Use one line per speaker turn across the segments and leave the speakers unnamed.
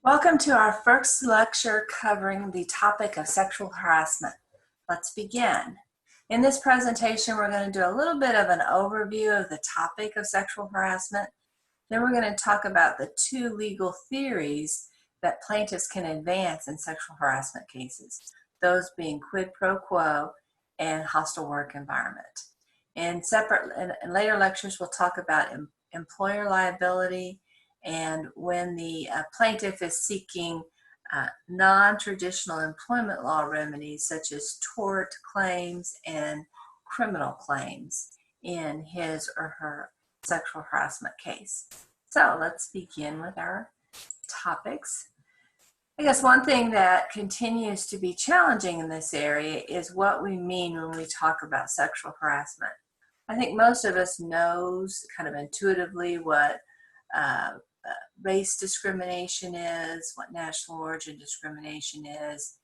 Welcome to our first lecture covering the topic of sexual harassment. Let's begin. In this presentation, we're going to do a little bit of an overview of the topic of sexual harassment. Then we're going to talk about the two legal theories that plaintiffs can advance in sexual harassment cases, those being quid pro quo and hostile work environment. In later lectures, we'll talk about employer liability and when the plaintiff is seeking non-traditional employment law remedies such as tort claims and criminal claims in his or her sexual harassment case. So let's begin with our topics. I guess one thing that continues to be challenging in this area is what we mean when we talk about sexual harassment. I think most of us knows kind of intuitively what race discrimination is, what national origin discrimination is,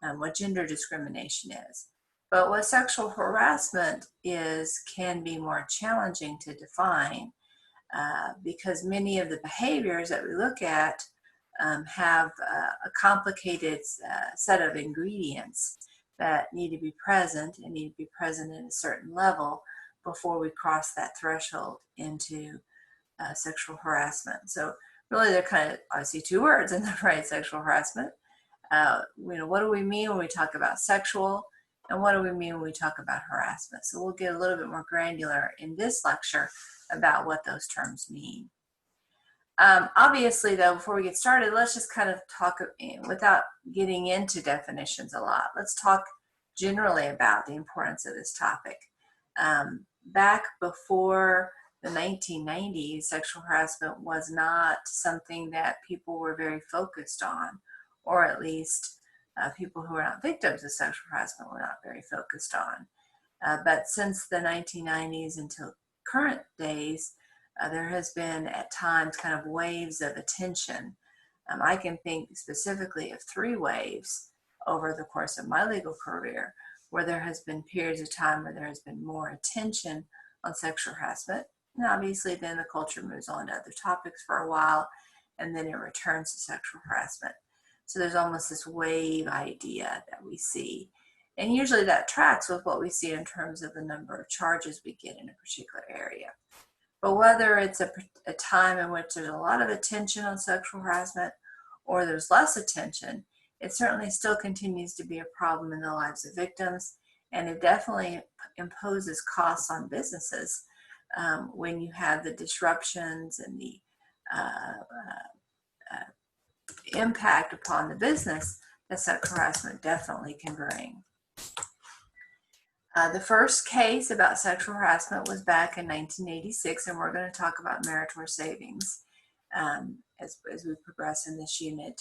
and what gender discrimination is. But what sexual harassment is can be more challenging to define because many of the behaviors that we look at have a complicated set of ingredients that need to be present and need to be present at a certain level before we cross that threshold into sexual harassment. So really they're kind of obviously two words in the phrase sexual harassment. What do we mean when we talk about sexual, and what do we mean when we talk about harassment? So we'll get a little bit more granular in this lecture about what those terms mean. Obviously though, before we get started, let's just kind of talk without getting into definitions a lot. Let's talk generally about the importance of this topic. Back before the 1990s, sexual harassment was not something that people were very focused on, or at least people who were not victims of sexual harassment were not very focused on. But since the 1990s until current days, there has been at times kind of waves of attention. I can think specifically of 3 waves over the course of my legal career where there has been periods of time where there has been more attention on sexual harassment. And obviously then the culture moves on to other topics for a while, and then it returns to sexual harassment. So there's almost this wave idea that we see. And usually that tracks with what we see in terms of the number of charges we get in a particular area. But whether it's a time in which there's a lot of attention on sexual harassment or there's less attention, it certainly still continues to be a problem in the lives of victims, and it definitely imposes costs on businesses when you have the disruptions and the impact upon the business that sexual harassment definitely can bring. The first case about sexual harassment was back in 1986, and we're going to talk about Meritor savings as we progress in this unit.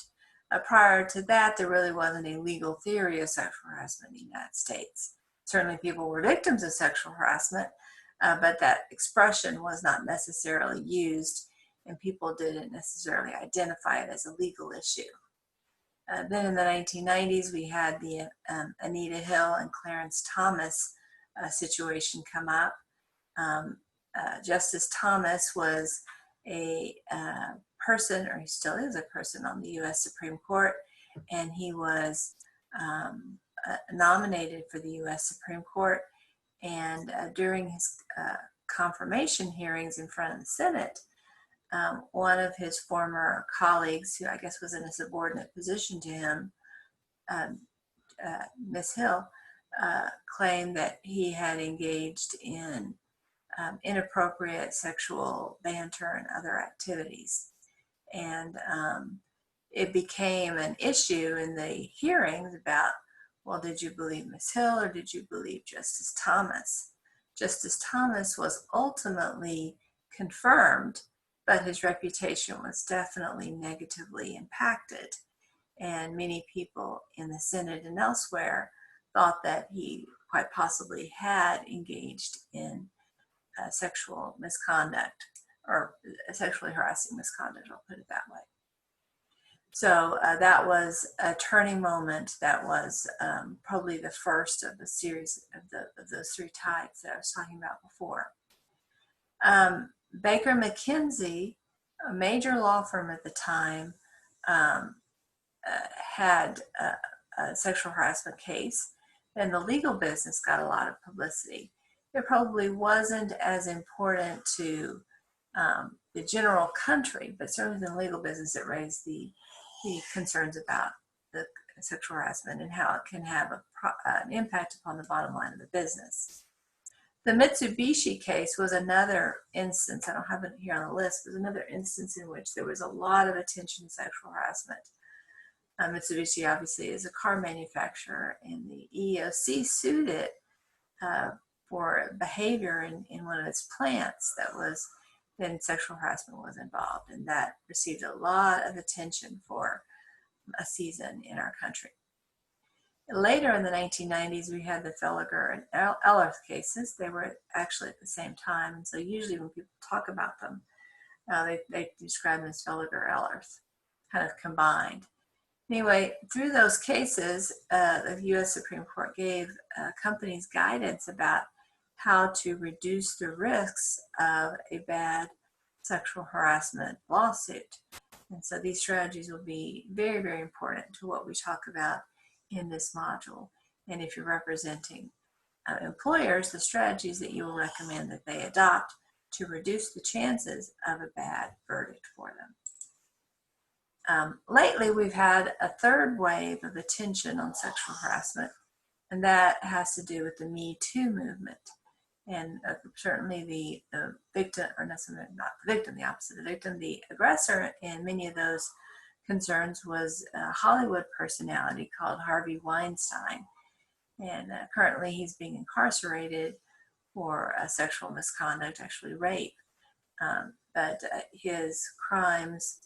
Prior to that, there really wasn't a legal theory of sexual harassment in the United States. Certainly people were victims of sexual harassment, but that expression was not necessarily used, and people didn't necessarily identify it as a legal issue. Then in the 1990s, we had the Anita Hill and Clarence Thomas situation come up. Justice Thomas was a person, or he still is a person on the U.S. Supreme Court, and he was nominated for the U.S. Supreme Court. And during his confirmation hearings in front of the Senate, one of his former colleagues, who I guess was in a subordinate position to him, Ms. Hill, claimed that he had engaged in inappropriate sexual banter and other activities. And it became an issue in the hearings about, well, did you believe Ms. Hill or did you believe Justice Thomas? Justice Thomas was ultimately confirmed, but his reputation was definitely negatively impacted. And many people in the Senate and elsewhere thought that he quite possibly had engaged in sexual misconduct, or sexually harassing misconduct, I'll put it that way. So that was a turning moment. That was probably the first of the series of those 3 types that I was talking about before. Baker McKenzie, a major law firm at the time, had a sexual harassment case, then the legal business got a lot of publicity. It probably wasn't as important to the general country, but certainly in the legal business it raised the concerns about the sexual harassment and how it can have an impact upon the bottom line of the business. The Mitsubishi case was another instance, I don't have it here on the list, but another instance in which there was a lot of attention to sexual harassment. Mitsubishi obviously is a car manufacturer, and the EEOC sued it for behavior in one of its plants then sexual harassment was involved, and that received a lot of attention for a season in our country. Later in the 1990s, we had the Felliger and Ellerth cases. They were actually at the same time, and so usually when people talk about them, they describe them as Felliger-Ellerth, kind of combined. Anyway, through those cases, the U.S. Supreme Court gave companies guidance about how to reduce the risks of a bad sexual harassment lawsuit. And so these strategies will be very, very important to what we talk about in this module. And if you're representing employers, the strategies that you will recommend that they adopt to reduce the chances of a bad verdict for them. Lately, we've had a third wave of attention on sexual harassment, and that has to do with the Me Too movement. And certainly the victim, or not the victim, the opposite, the victim, the aggressor in many of those concerns was a Hollywood personality called Harvey Weinstein. And currently he's being incarcerated for sexual misconduct, actually rape. But his crimes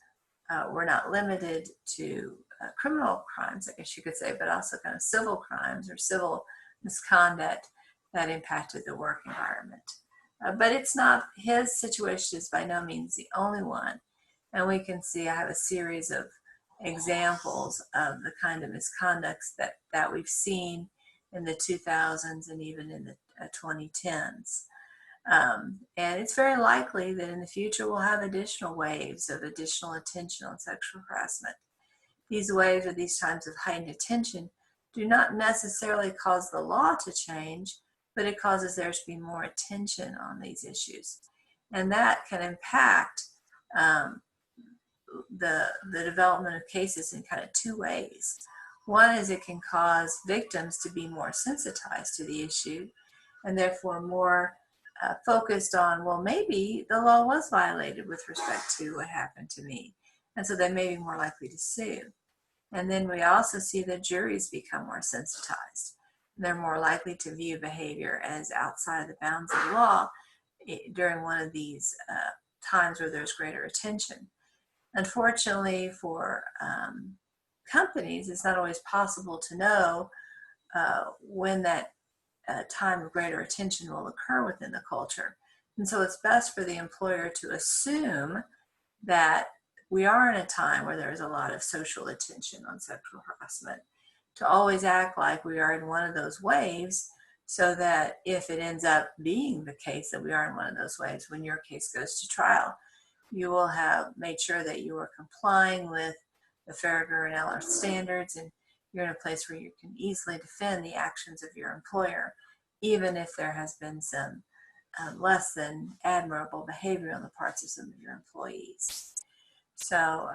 were not limited to criminal crimes, I guess you could say, but also kind of civil crimes or civil misconduct that impacted the work environment. But it's not, his situation is by no means the only one. And we can see, I have a series of examples of the kind of misconducts that we've seen in the 2000s and even in the 2010s. And it's very likely that in the future we'll have additional waves of additional attention on sexual harassment. These waves or these times of heightened attention do not necessarily cause the law to change, but it causes there to be more attention on these issues. And that can impact the development of cases in kind of two ways. One is it can cause victims to be more sensitized to the issue and therefore more focused on, well, maybe the law was violated with respect to what happened to me. And so they may be more likely to sue. And then we also see that juries become more sensitized. They're more likely to view behavior as outside the bounds of the law during one of these times where there's greater attention. Unfortunately for companies, it's not always possible to know when that time of greater attention will occur within the culture. And so it's best for the employer to assume that we are in a time where there is a lot of social attention on sexual harassment, to always act like we are in one of those waves, so that if it ends up being the case that we are in one of those waves, when your case goes to trial, you will have made sure that you are complying with the Farragher and Ellerth standards, and you're in a place where you can easily defend the actions of your employer, even if there has been some less than admirable behavior on the parts of some of your employees. So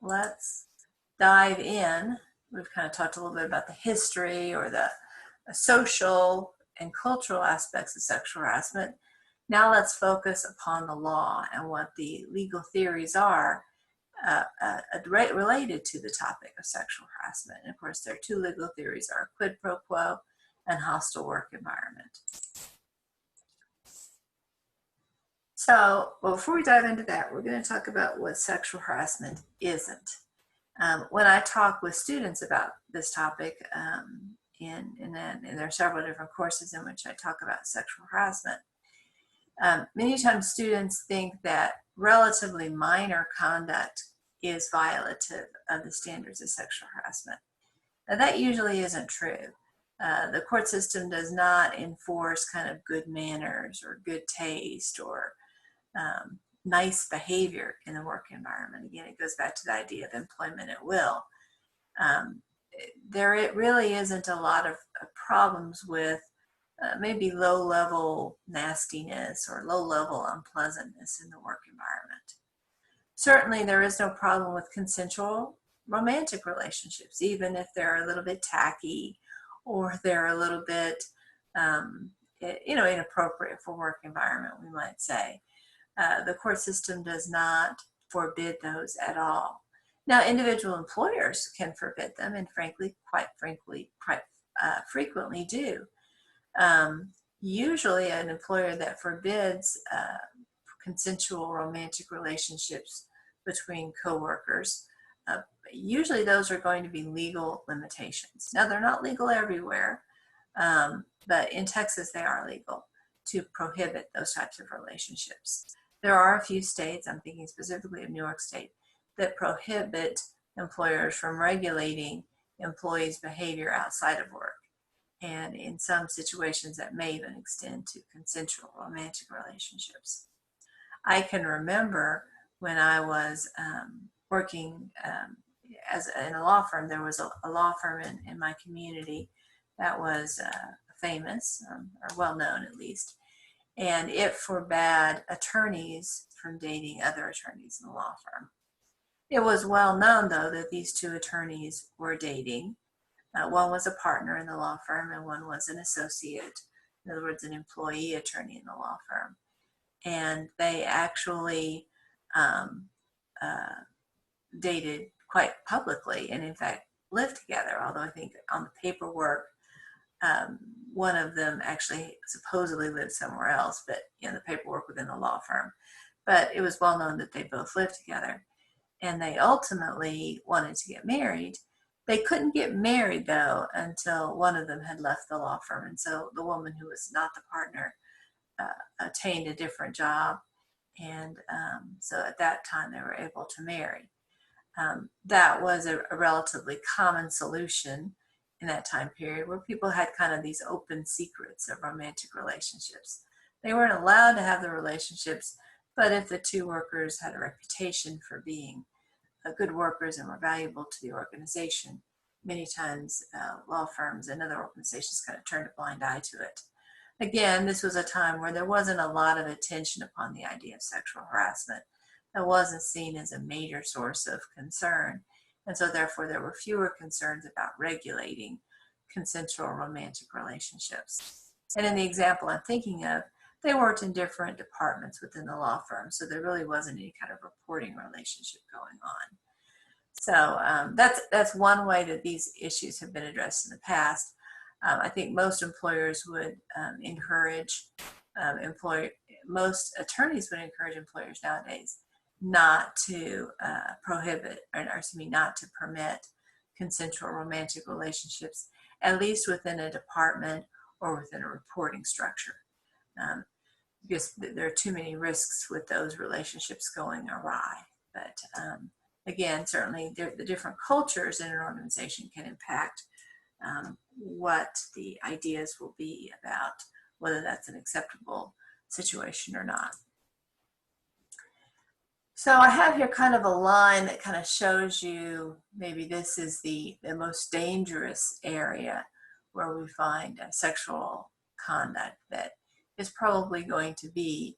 let's dive in. We've kind of talked a little bit about the history or the social and cultural aspects of sexual harassment. Now let's focus upon the law and what the legal theories are related to the topic of sexual harassment. And of course, there are two legal theories, are quid pro quo and hostile work environment. So before we dive into that, we're going to talk about what sexual harassment isn't. When I talk with students about this topic, and there are several different courses in which I talk about sexual harassment, many times students think that relatively minor conduct is violative of the standards of sexual harassment. Now, that usually isn't true. The court system does not enforce kind of good manners or good taste or nice behavior in the work environment. Again, it goes back to the idea of employment at will. There it really isn't a lot of problems with maybe low-level nastiness or low-level unpleasantness in the work environment. Certainly, there is no problem with consensual romantic relationships, even if they're a little bit tacky or they're a little bit, inappropriate for work environment, we might say. The court system does not forbid those at all. Now, individual employers can forbid them, and quite frequently do. Usually, an employer that forbids consensual romantic relationships between coworkers, usually those are going to be legal limitations. Now, they're not legal everywhere, but in Texas, they are legal to prohibit those types of relationships. There are a few states, I'm thinking specifically of New York State, that prohibit employers from regulating employees' behavior outside of work. And in some situations, that may even extend to consensual romantic relationships. I can remember when I was working in a law firm, there was a law firm in my community that was famous, or well known at least, and it forbade attorneys from dating other attorneys in the law firm. It was well known, though, that these two attorneys were dating. One was a partner in the law firm and one was an associate, in other words, an employee attorney in the law firm. And they actually dated quite publicly and, in fact, lived together, although I think on the paperwork, one of them actually supposedly lived somewhere else, but the paperwork within the law firm. But it was well known that they both lived together. And they ultimately wanted to get married. They couldn't get married, though, until one of them had left the law firm. And so the woman who was not the partner attained a different job. And so at that time, they were able to marry. That was a relatively common solution in that time period, where people had kind of these open secrets of romantic relationships. They weren't allowed to have the relationships, but if the two workers had a reputation for being good workers and were valuable to the organization, many times law firms and other organizations kind of turned a blind eye to it. Again, this was a time where there wasn't a lot of attention upon the idea of sexual harassment. That wasn't seen as a major source of concern. And so therefore there were fewer concerns about regulating consensual romantic relationships. And in the example I'm thinking of, they worked in different departments within the law firm, so there really wasn't any kind of reporting relationship going on. So that's one way that these issues have been addressed in the past. I think most employers would encourage most attorneys would encourage employers nowadays not to not to permit consensual romantic relationships, at least within a department or within a reporting structure. Because there are too many risks with those relationships going awry. But again, certainly the different cultures in an organization can impact what the ideas will be about whether that's an acceptable situation or not. So I have here kind of a line that kind of shows you maybe this is the most dangerous area where we find sexual conduct that is probably going to be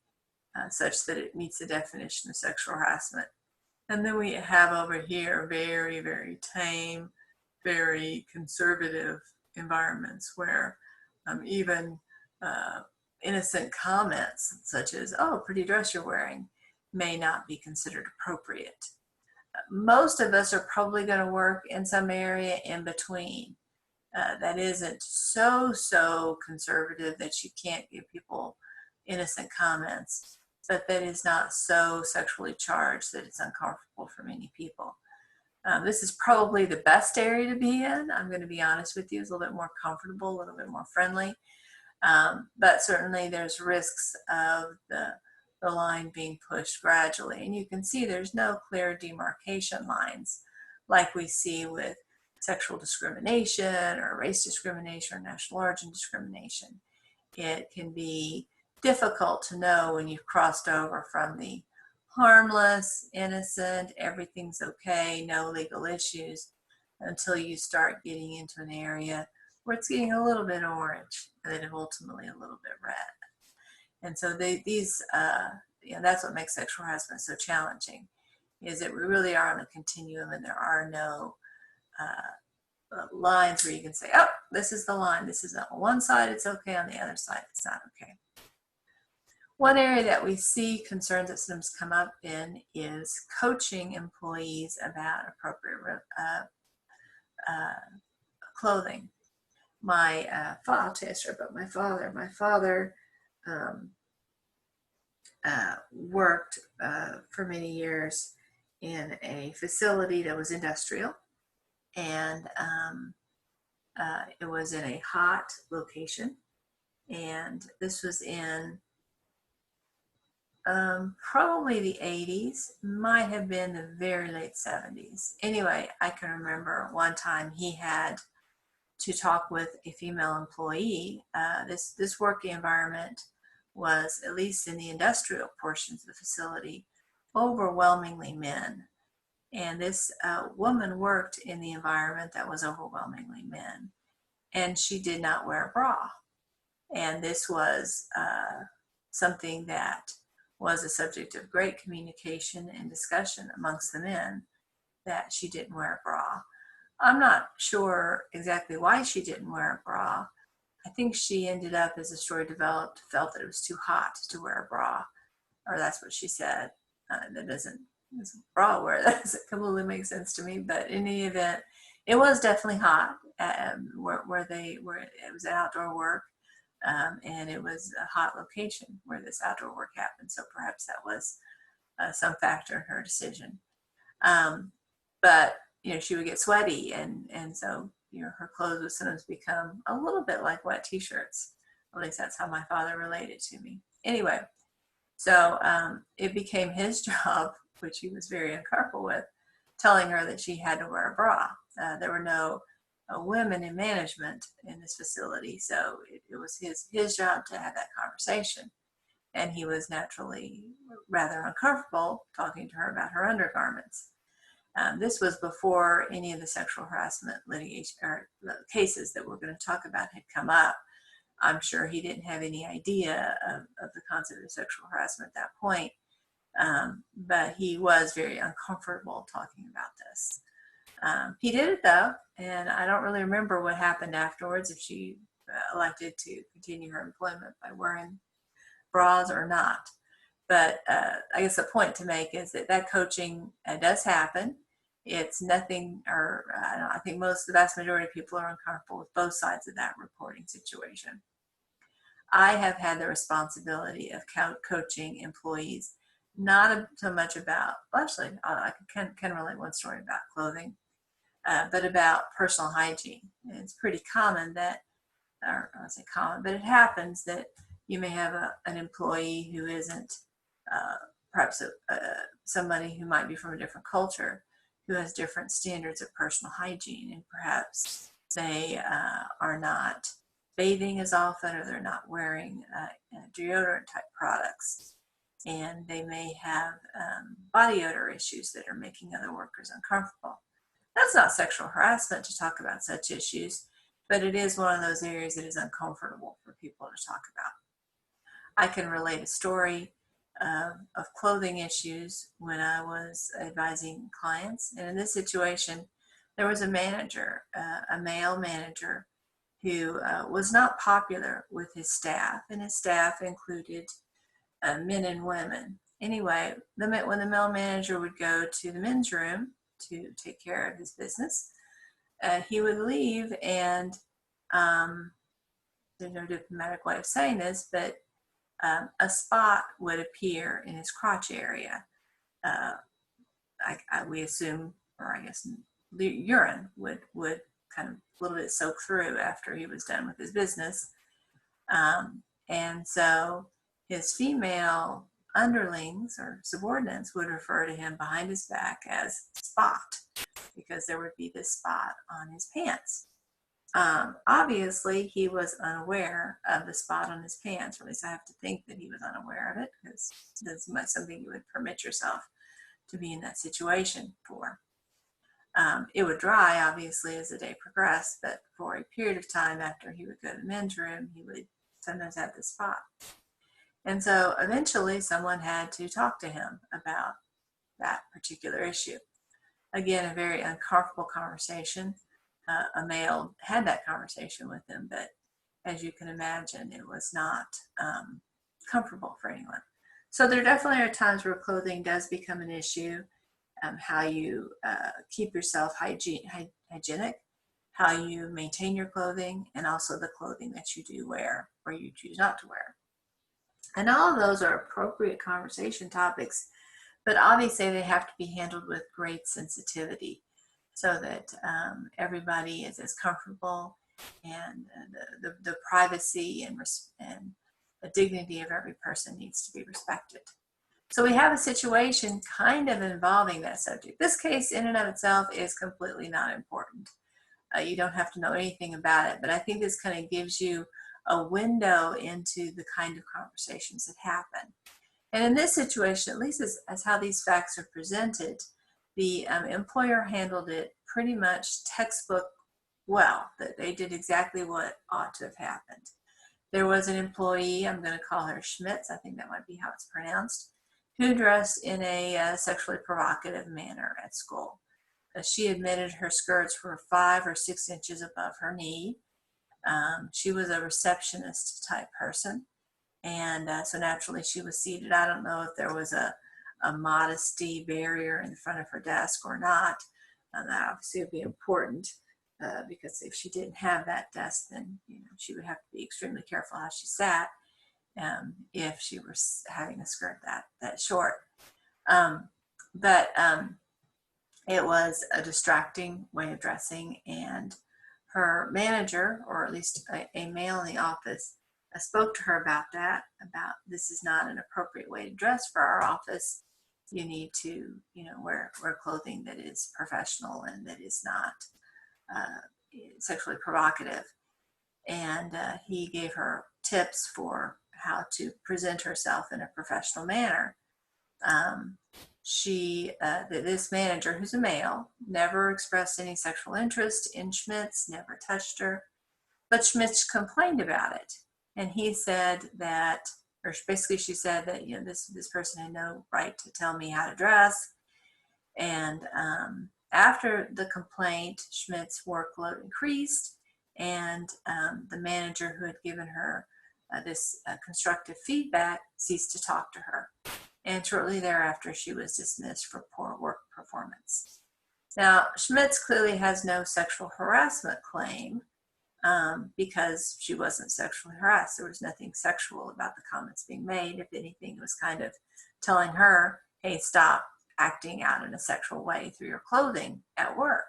such that it meets the definition of sexual harassment. And then we have over here very, very tame, very conservative environments where even innocent comments such as, "Oh, pretty dress you're wearing," may not be considered appropriate. Most of us are probably going to work in some area in between. That isn't so conservative that you can't give people innocent comments, but that is not so sexually charged that it's uncomfortable for many people. This is probably the best area to be in. I'm going to be honest with you. It's a little bit more comfortable, a little bit more friendly. But certainly there's risks of the line being pushed gradually. And you can see there's no clear demarcation lines like we see with sexual discrimination or race discrimination or national origin discrimination. It can be difficult to know when you've crossed over from the harmless, innocent, everything's okay, no legal issues, until you start getting into an area where it's getting a little bit orange and then ultimately a little bit red. And so that's what makes sexual harassment so challenging, is that we really are on a continuum and there are no lines where you can say, oh, this is the line. This is on one side, it's okay. On the other side, it's not okay. One area that we see concerns that sometimes come up in is coaching employees about appropriate clothing. I'll tell you a story about my father. My father worked for many years in a facility that was industrial, and it was in a hot location, and this was in probably the 80s, might have been the very late 70s. Anyway, I can remember one time he had to talk with a female employee. This working environment was, at least in the industrial portions of the facility, overwhelmingly men. And this woman worked in the environment that was overwhelmingly men, and she did not wear a bra. And this was something that was a subject of great communication and discussion amongst the men, that she didn't wear a bra. I'm not sure exactly why she didn't wear a bra. I think she ended up, as the story developed, felt that it was too hot to wear a bra, or that's what she said. That doesn't bra wear, that doesn't completely make sense to me, but in any event, it was definitely hot where it was outdoor work. And it was a hot location where this outdoor work happened, so perhaps that was some factor in her decision. But she would get sweaty, and so her clothes would sometimes become a little bit like wet t-shirts. At least that's how my father related to me. Anyway, so it became his job, which he was very uncomfortable with, telling her that she had to wear a bra. There were no women in management in this facility, so it was his job to have that conversation, and he was naturally rather uncomfortable talking to her about her undergarments. This was before any of the sexual harassment litigation or cases that we're going to talk about had come up. I'm sure he didn't have any idea of the concept of sexual harassment at that point, but he was very uncomfortable talking about this. He did it though, and I don't really remember what happened afterwards, if she elected to continue her employment by wearing bras or not. But I guess the point to make is that coaching does happen. It's nothing, or I think the vast majority of people are uncomfortable with both sides of that reporting situation. I have had the responsibility of coaching employees, not so much about, actually, I can relate one story about clothing, but about personal hygiene. And it's pretty common that, or I don't say common, but it happens that you may have an employee who isn't perhaps somebody who might be from a different culture, who has different standards of personal hygiene, and perhaps they are not bathing as often, or they're not wearing deodorant type products, and they may have body odor issues that are making other workers uncomfortable. That's not sexual harassment to talk about such issues, but it is one of those areas that is uncomfortable for people to talk about. I can relate a story of clothing issues when I was advising clients. And in this situation, there was a manager, a male manager, who was not popular with his staff, and his staff included men and women. Anyway, when the male manager would go to the men's room to take care of his business, he would leave, and there's no diplomatic way of saying this, but a spot would appear in his crotch area. We assume, or I guess the urine would kind of a little bit soak through after he was done with his business. And so his female underlings or subordinates would refer to him behind his back as Spot, because there would be this spot on his pants. Obviously, he was unaware of the spot on his pants, or at least I have to think that he was unaware of it, because that's something you would permit yourself to be in that situation for. It would dry, obviously, as the day progressed, but for a period of time after he would go to the men's room, he would sometimes have this spot. And so eventually someone had to talk to him about that particular issue. Again, a very uncomfortable conversation. A male had that conversation with him, but as you can imagine, it was not comfortable for anyone. So there definitely are times where clothing does become an issue. How you keep yourself hygienic, how you maintain your clothing, and also the clothing that you do wear or you choose not to wear. And all of those are appropriate conversation topics, but obviously they have to be handled with great sensitivity so that everybody is as comfortable, and the privacy and the dignity of every person needs to be respected. So we have a situation kind of involving that subject. This case in and of itself is completely not important. You don't have to know anything about it, but I think this kind of gives you a window into the kind of conversations that happen. And in this situation, at least as how these facts are presented, the employer handled it pretty much textbook well, that they did exactly what ought to have happened. There was an employee, I'm going to call her Schmitz, I think that might be how it's pronounced, who dressed in a sexually provocative manner at school. She admitted her skirts were 5 or 6 inches above her knee. She was a receptionist type person, and so naturally she was seated. I don't know if there was a modesty barrier in front of her desk or not. That obviously would be important, because if she didn't have that desk, then she would have to be extremely careful how she sat if she was having a skirt that short. But it was a distracting way of dressing, and her manager, or at least a male in the office, spoke to her about that, about this is not an appropriate way to dress for our office. You need to, wear clothing that is professional and that is not sexually provocative. And he gave her tips for how to present herself in a professional manner. This manager, who's a male, never expressed any sexual interest in Schmitz, never touched her, but Schmitz complained about it. And he said that, or basically she said that, this person had no right to tell me how to dress. And after the complaint, Schmitz's workload increased, and the manager who had given her this constructive feedback ceased to talk to her. And shortly thereafter, she was dismissed for poor work performance. Now, Schmitz clearly has no sexual harassment claim because she wasn't sexually harassed. There was nothing sexual about the comments being made. If anything, it was kind of telling her, hey, stop acting out in a sexual way through your clothing at work.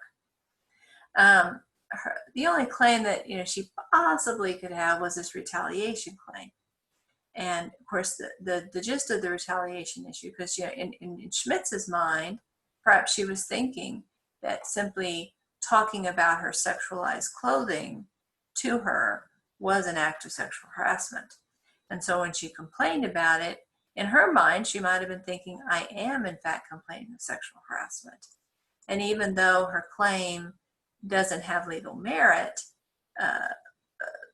The only claim that she possibly could have was this retaliation claim. And of course, the gist of the retaliation issue, because in Schmitz's mind, perhaps she was thinking that simply talking about her sexualized clothing to her was an act of sexual harassment. And so when she complained about it, in her mind, she might have been thinking, I am in fact complaining of sexual harassment. And even though her claim doesn't have legal merit,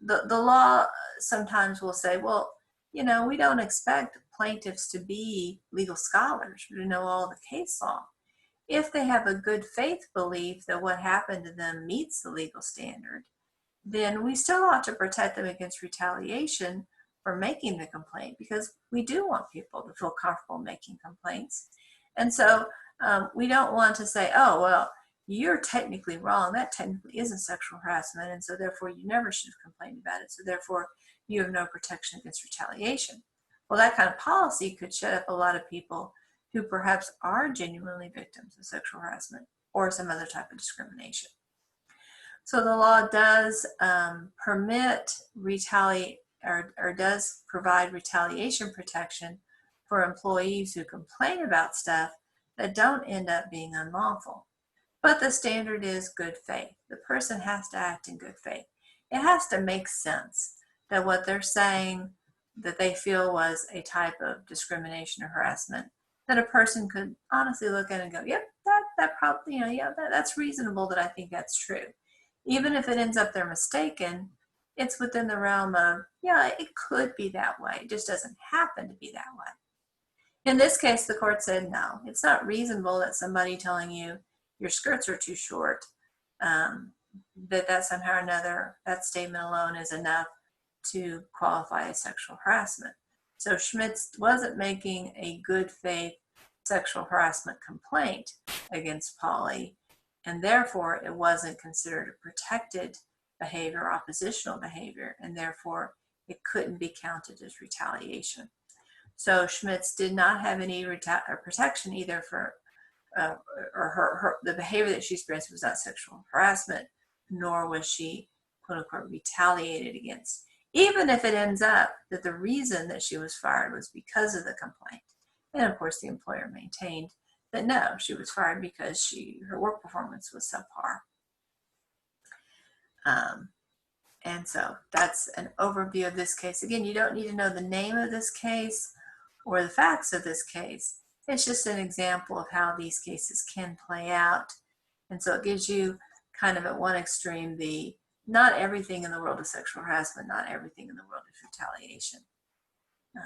the law sometimes will say, well, we don't expect plaintiffs to be legal scholars or to know all the case law. If they have a good faith belief that what happened to them meets the legal standard, then we still ought to protect them against retaliation for making the complaint, because we do want people to feel comfortable making complaints. And so we don't want to say, oh, well, you're technically wrong. That technically isn't sexual harassment, and so therefore you never should have complained about it. So therefore you have no protection against retaliation. Well, that kind of policy could shut up a lot of people who perhaps are genuinely victims of sexual harassment or some other type of discrimination. So the law does permit or does provide retaliation protection for employees who complain about stuff that don't end up being unlawful. But the standard is good faith. The person has to act in good faith. It has to make sense that what they're saying that they feel was a type of discrimination or harassment, that a person could honestly look at it and go, yep, that probably, yeah, that's reasonable that I think that's true. Even if it ends up they're mistaken, it's within the realm of, yeah, it could be that way. It just doesn't happen to be that way. In this case, the court said, no, it's not reasonable that somebody telling you your skirts are too short, that somehow or another, that statement alone is enough to qualify as sexual harassment. So Schmitz wasn't making a good faith sexual harassment complaint against Polly, and therefore it wasn't considered a protected behavior, oppositional behavior, and therefore it couldn't be counted as retaliation. So Schmitz did not have any protection either for the behavior that she experienced was not sexual harassment, nor was she, quote unquote, retaliated against. Even if it ends up that the reason that she was fired was because of the complaint. And of course, the employer maintained that no, she was fired because her work performance was subpar. And so that's an overview of this case. Again, you don't need to know the name of this case or the facts of this case. It's just an example of how these cases can play out. And so it gives you kind of at one extreme the not everything in the world is sexual harassment, not everything in the world is retaliation.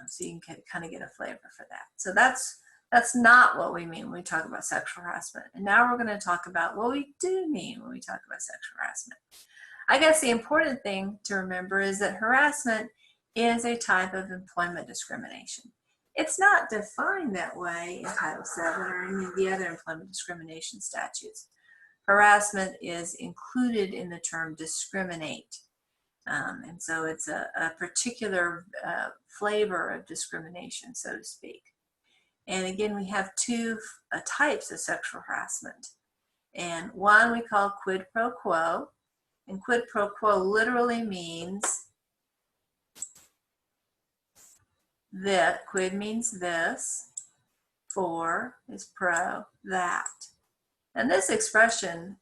So you can kind of get a flavor for that. So that's not what we mean when we talk about sexual harassment. And now we're going to talk about what we do mean when we talk about sexual harassment. I guess the important thing to remember is that harassment is a type of employment discrimination. It's not defined that way in Title VII or any of the other employment discrimination statutes. Harassment is included in the term discriminate. And so it's a particular flavor of discrimination, so to speak. And again, we have two types of sexual harassment. And one we call quid pro quo. And quid pro quo literally means that quid means this, for is pro, that. And this expression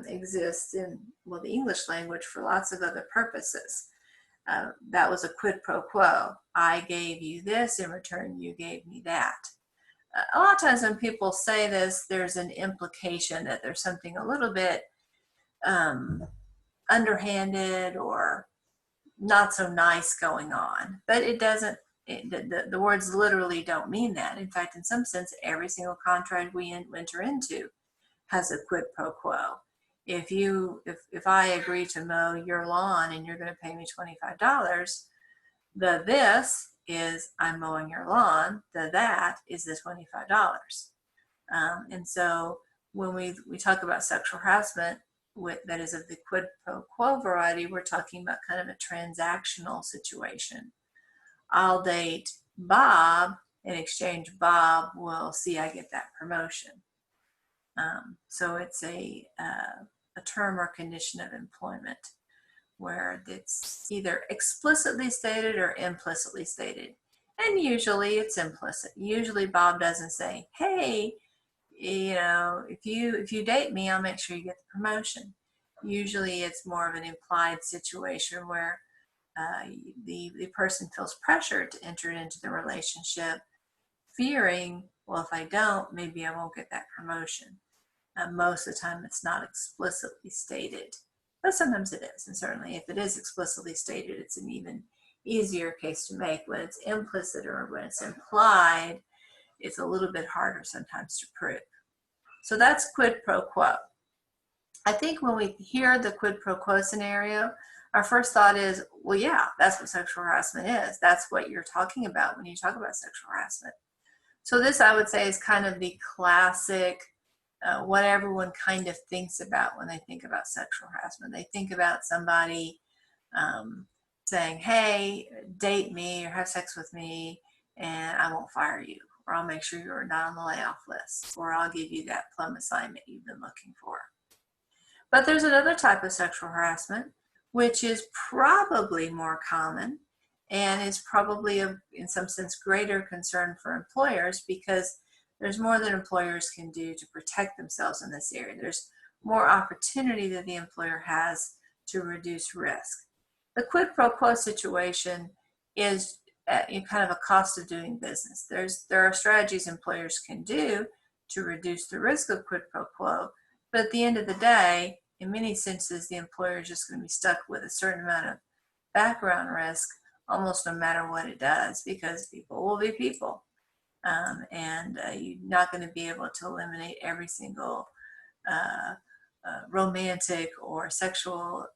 exists in, well, the English language for lots of other purposes. That was a quid pro quo. I gave you this, in return you gave me that. A lot of times when people say this, there's an implication that there's something a little bit underhanded or not so nice going on. But it doesn't, the words literally don't mean that. In fact, in some sense, every single contract we enter into has a quid pro quo. If I agree to mow your lawn and you're going to pay me $25, the this is I'm mowing your lawn, the that is the $25. And so when we talk about sexual harassment that is of the quid pro quo variety, we're talking about kind of a transactional situation. I'll date Bob, in exchange Bob will see I get that promotion. So it's a term or condition of employment where it's either explicitly stated or implicitly stated. And usually it's implicit. Usually Bob doesn't say, hey, if you date me, I'll make sure you get the promotion. Usually it's more of an implied situation where the person feels pressure to enter into the relationship, fearing, well, if I don't, maybe I won't get that promotion. Most of the time it's not explicitly stated, but sometimes it is. And certainly if it is explicitly stated, it's an even easier case to make. When it's implicit or when it's implied, it's a little bit harder sometimes to prove. So that's quid pro quo. I think when we hear the quid pro quo scenario, our first thought is, well, yeah, that's what sexual harassment is. That's what you're talking about when you talk about sexual harassment. So this, I would say, is kind of the classic what everyone kind of thinks about when they think about sexual harassment. They think about somebody saying, hey, date me or have sex with me and I won't fire you, or I'll make sure you're not on the layoff list, or I'll give you that plum assignment you've been looking for. But there's another type of sexual harassment which is probably more common and is probably of, in some sense, greater concern for employers, because there's more that employers can do to protect themselves in this area. There's more opportunity that the employer has to reduce risk. The quid pro quo situation is kind of a cost of doing business. There are strategies employers can do to reduce the risk of quid pro quo, but at the end of the day, in many senses, the employer is just going to be stuck with a certain amount of background risk almost no matter what it does, because people will be people. And you're not going to be able to eliminate every single romantic or sexual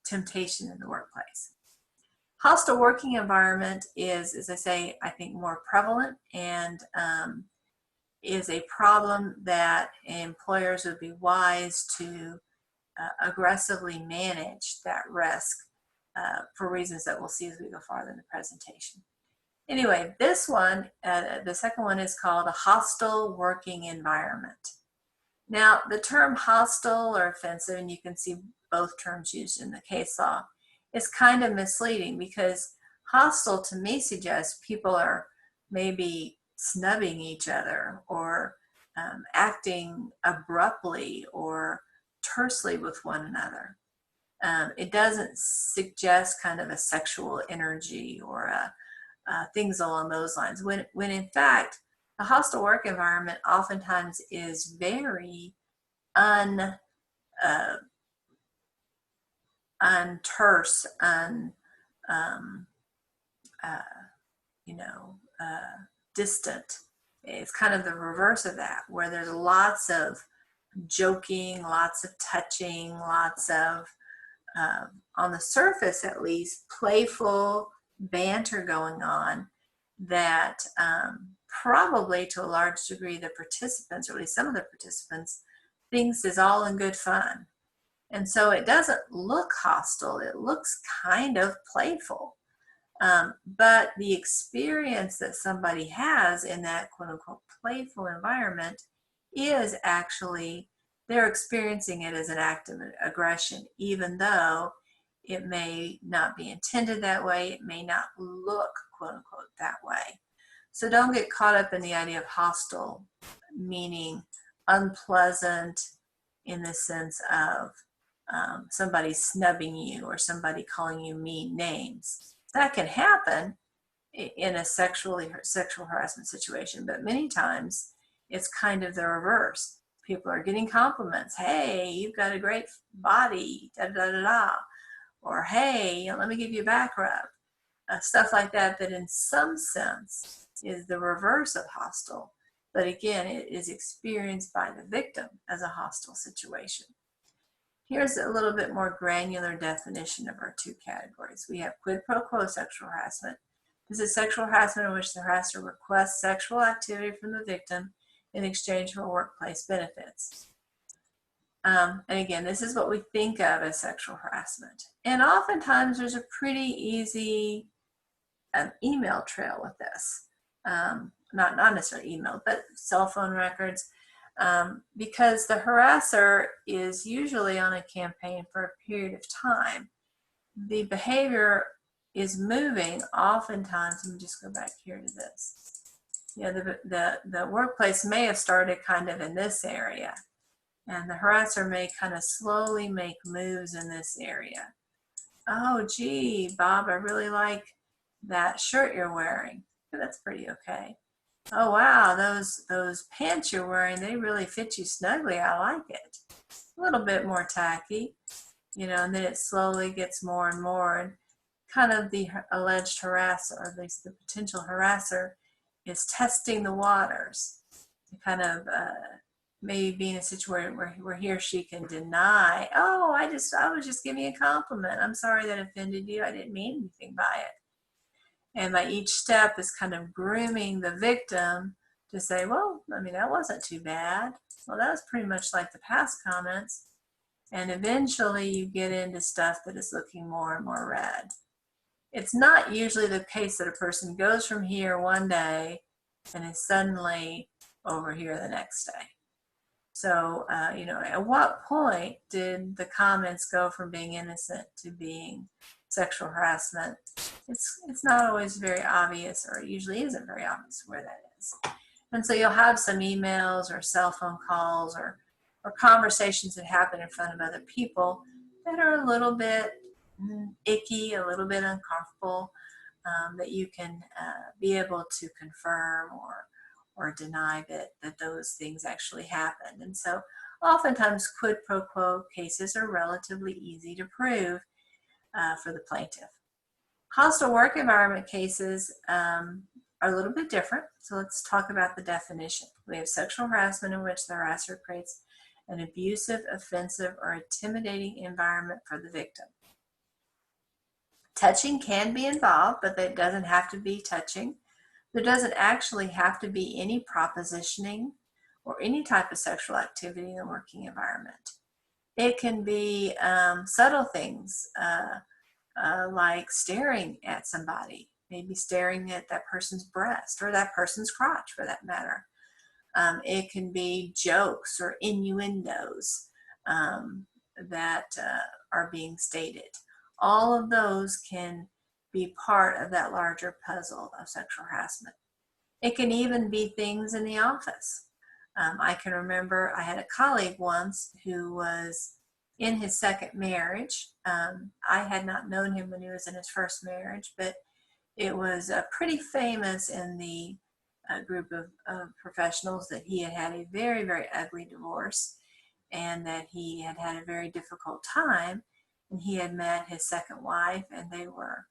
temptation in the workplace. Hostile working environment is, as I say, I think more prevalent and is a problem that employers would be wise to aggressively manage that risk for reasons that we'll see as we go farther in the presentation. Anyway, this one, the second one is called a hostile working environment. Now, the term hostile or offensive, and you can see both terms used in the case law, is kind of misleading because hostile to me suggests people are maybe snubbing each other or acting abruptly or tersely with one another. It doesn't suggest kind of a sexual energy or things along those lines, when in fact, a hostile work environment oftentimes is very unterse, distant. It's kind of the reverse of that, where there's lots of joking, lots of touching, lots of, on the surface at least, playful banter going on that probably to a large degree the participants, or at least some of the participants, thinks is all in good fun. And so it doesn't look hostile, it looks kind of playful. But the experience that somebody has in that quote unquote playful environment is actually, they're experiencing it as an act of aggression, even though it may not be intended that way, it may not look quote unquote that way. So don't get caught up in the idea of hostile, meaning unpleasant in the sense of somebody snubbing you or somebody calling you mean names. That can happen in a sexual harassment situation, but many times it's kind of the reverse. People are getting compliments. Hey, you've got a great body, da da da da. Or hey, let me give you a back rub. Stuff like that, that in some sense is the reverse of hostile. But again, it is experienced by the victim as a hostile situation. Here's a little bit more granular definition of our two categories. We have quid pro quo sexual harassment. This is sexual harassment in which the harasser requests sexual activity from the victim in exchange for workplace benefits. And again, this is what we think of as sexual harassment. And oftentimes there's a pretty easy email trail with this. Not necessarily email, but cell phone records. Because the harasser is usually on a campaign for a period of time. The behavior is moving oftentimes. Let me just go back here to this. Yeah, the workplace may have started kind of in this area, and the harasser may kind of slowly make moves in this area. Oh, gee, Bob, I really like that shirt you're wearing. That's pretty okay. Oh, wow, those pants you're wearing, they really fit you snugly. I like it. A little bit more tacky, and then it slowly gets more and more. And kind of the alleged harasser, or at least the potential harasser, is testing the waters. Kind of maybe be in a situation where he or she can deny, oh, I was just giving a compliment. I'm sorry that offended you. I didn't mean anything by it. And by each step is kind of grooming the victim to say, well, I mean, that wasn't too bad. Well, that was pretty much like the past comments. And eventually you get into stuff that is looking more and more red. It's not usually the case that a person goes from here one day and is suddenly over here the next day. So, at what point did the comments go from being innocent to being sexual harassment? It's not always very obvious, or it usually isn't very obvious where that is. And so you'll have some emails or cell phone calls or or conversations that happen in front of other people that are a little bit icky, a little bit uncomfortable, that you can be able to confirm or deny that those things actually happened. And so oftentimes quid pro quo cases are relatively easy to prove for the plaintiff. Hostile work environment cases are a little bit different. So let's talk about the definition. We have sexual harassment in which the harasser creates an abusive, offensive, or intimidating environment for the victim. Touching can be involved, but it doesn't have to be touching. There doesn't actually have to be any propositioning or any type of sexual activity in the working environment. It can be subtle things like staring at somebody, maybe staring at that person's breast or that person's crotch for that matter. It can be jokes or innuendos that are being stated. All of those can be part of that larger puzzle of sexual harassment. It can even be things in the office. I can remember I had a colleague once who was in his second marriage. I had not known him when he was in his first marriage, but it was pretty famous in the group of professionals that he had had a very, very ugly divorce and that he had had a very difficult time. And he had met his second wife, and they were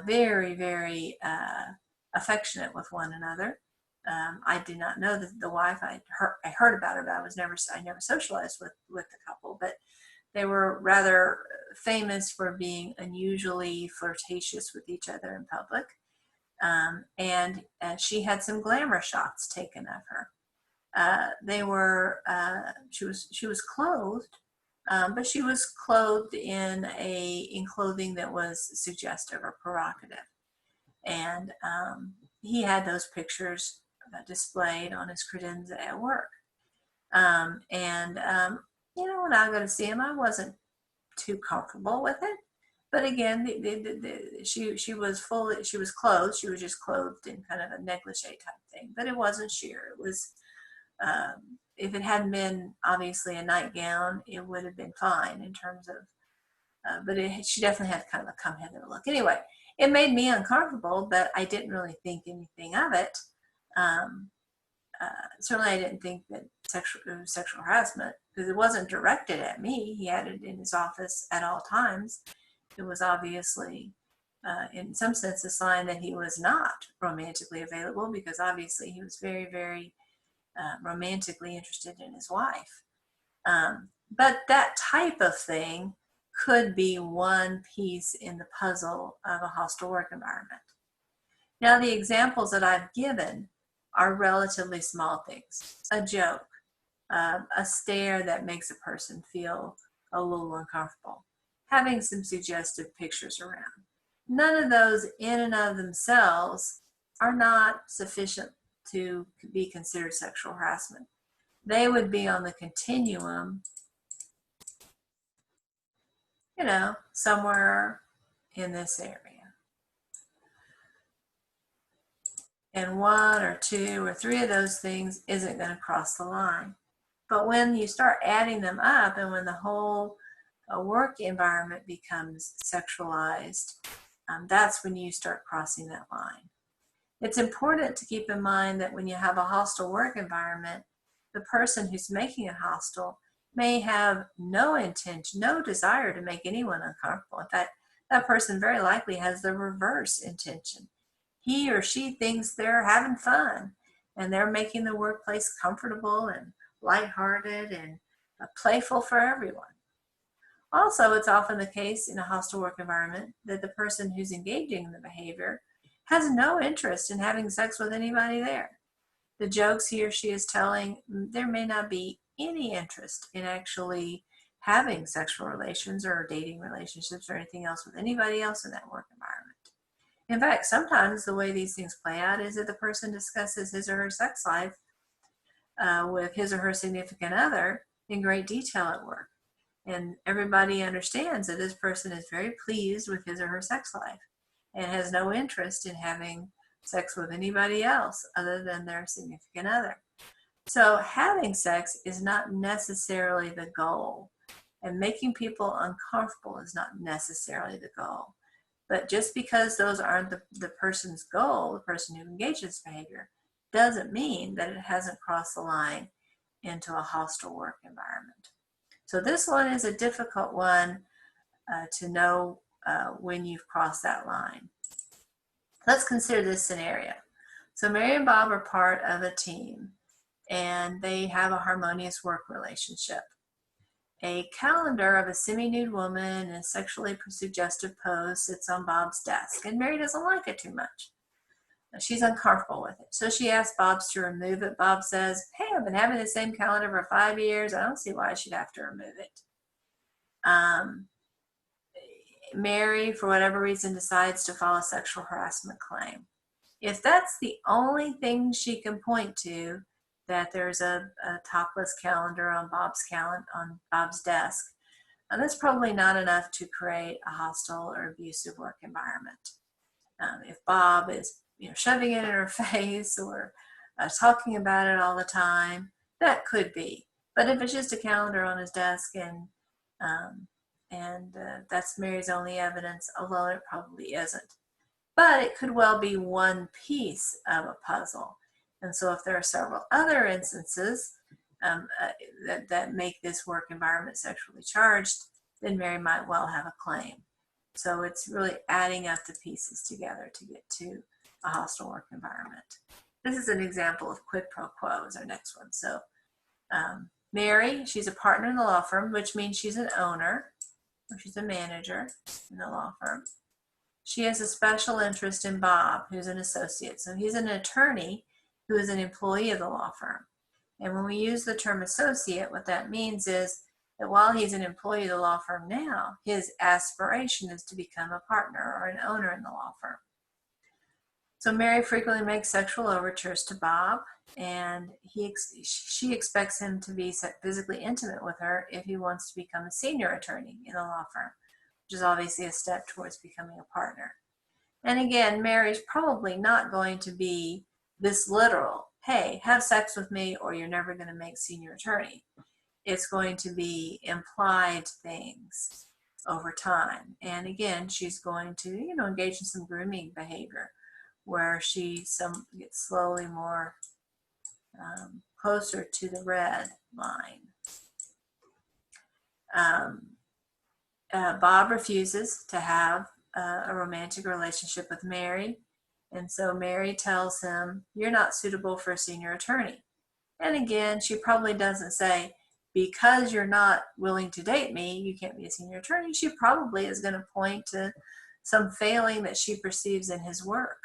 very, very affectionate with one another. I did not know that the wife. I heard about her, but I never socialized with the couple. But they were rather famous for being unusually flirtatious with each other in public, and she had some glamour shots taken of her. She was clothed. But she was clothed in clothing that was suggestive or provocative. And he had those pictures displayed on his credenza at work. When I go to see him, I wasn't too comfortable with it. But again, she was clothed. She was just clothed in kind of a negligee type thing, but it wasn't sheer. It was. If it hadn't been obviously a nightgown, it would have been fine in terms of, but she definitely had kind of a come hither look. Anyway, it made me uncomfortable, but I didn't really think anything of it. Certainly I didn't think that it was sexual harassment because it wasn't directed at me. He had it in his office at all times. It was obviously, in some sense, a sign that he was not romantically available because obviously he was very, very romantically interested in his wife. But that type of thing could be one piece in the puzzle of a hostile work environment. Now, the examples that I've given are relatively small things. A joke, a stare that makes a person feel a little uncomfortable, having some suggestive pictures around. None of those in and of themselves are not sufficient to be considered sexual harassment. They would be on the continuum, somewhere in this area. And one or two or three of those things isn't going to cross the line. But when you start adding them up and when the whole work environment becomes sexualized, that's when you start crossing that line. It's important to keep in mind that when you have a hostile work environment, the person who's making it hostile may have no intention, no desire to make anyone uncomfortable. In fact, that person very likely has the reverse intention. He or she thinks they're having fun and they're making the workplace comfortable and lighthearted and playful for everyone. Also, it's often the case in a hostile work environment that the person who's engaging in the behavior has no interest in having sex with anybody there. The jokes he or she is telling, there may not be any interest in actually having sexual relations or dating relationships or anything else with anybody else in that work environment. In fact, sometimes the way these things play out is that the person discusses his or her sex life with his or her significant other in great detail at work. And everybody understands that this person is very pleased with his or her sex life and has no interest in having sex with anybody else other than their significant other. So having sex is not necessarily the goal, and making people uncomfortable is not necessarily the goal. But just because those aren't the person's goal, the person who engages in behavior, doesn't mean that it hasn't crossed the line into a hostile work environment. So this one is a difficult one to know when you've crossed that line. Let's consider this scenario. So Mary and Bob are part of a team, and they have a harmonious work relationship. A calendar of a semi-nude woman in a sexually suggestive pose sits on Bob's desk, and Mary doesn't like it too much. She's uncomfortable with it. So she asks Bob to remove it. Bob says, hey, I've been having the same calendar for 5 years. I don't see why I should have to remove it. Mary, for whatever reason, decides to file a sexual harassment claim. If that's the only thing she can point to, that there's a topless calendar on Bob's desk, and that's probably not enough to create a hostile or abusive work environment. If Bob is shoving it in her face or talking about it all the time, that could be. But if it's just a calendar on his desk and that's Mary's only evidence alone, it probably isn't. But it could well be one piece of a puzzle. And so if there are several other instances that make this work environment sexually charged, then Mary might well have a claim. So it's really adding up the pieces together to get to a hostile work environment. This is an example of quid pro quo is our next one. So Mary, she's a partner in the law firm, which means she's an owner, or she's a manager in the law firm. She has a special interest in Bob, who's an associate. So he's an attorney who is an employee of the law firm. And when we use the term associate, what that means is that while he's an employee of the law firm now, his aspiration is to become a partner or an owner in the law firm. So Mary frequently makes sexual overtures to Bob, and she expects him to be physically intimate with her if he wants to become a senior attorney in the law firm, which is obviously a step towards becoming a partner. And again, Mary's probably not going to be this literal, hey, have sex with me or you're never going to make senior attorney. It's going to be implied things over time. And again, she's going to, engage in some grooming behavior where she gets slowly more closer to the red line. Bob refuses to have a romantic relationship with Mary, and so Mary tells him, you're not suitable for a senior attorney. And again, she probably doesn't say, because you're not willing to date me, you can't be a senior attorney. She probably is going to point to some failing that she perceives in his work,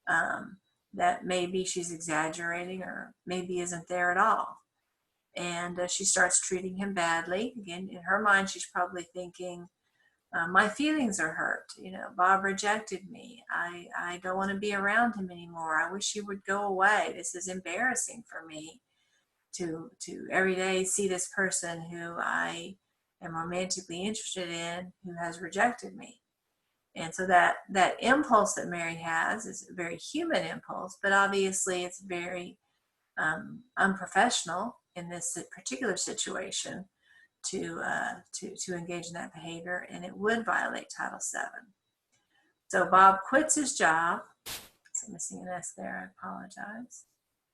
that maybe she's exaggerating or maybe isn't there at all. And she starts treating him badly. Again, in her mind, she's probably thinking, my feelings are hurt. Bob rejected me. I don't want to be around him anymore. I wish he would go away. This is embarrassing for me to every day see this person who I am romantically interested in who has rejected me. And so that impulse that Mary has is a very human impulse, but obviously it's very unprofessional in this particular situation to engage in that behavior, and it would violate Title VII. So Bob quits his job. So I'm missing an S there, I apologize.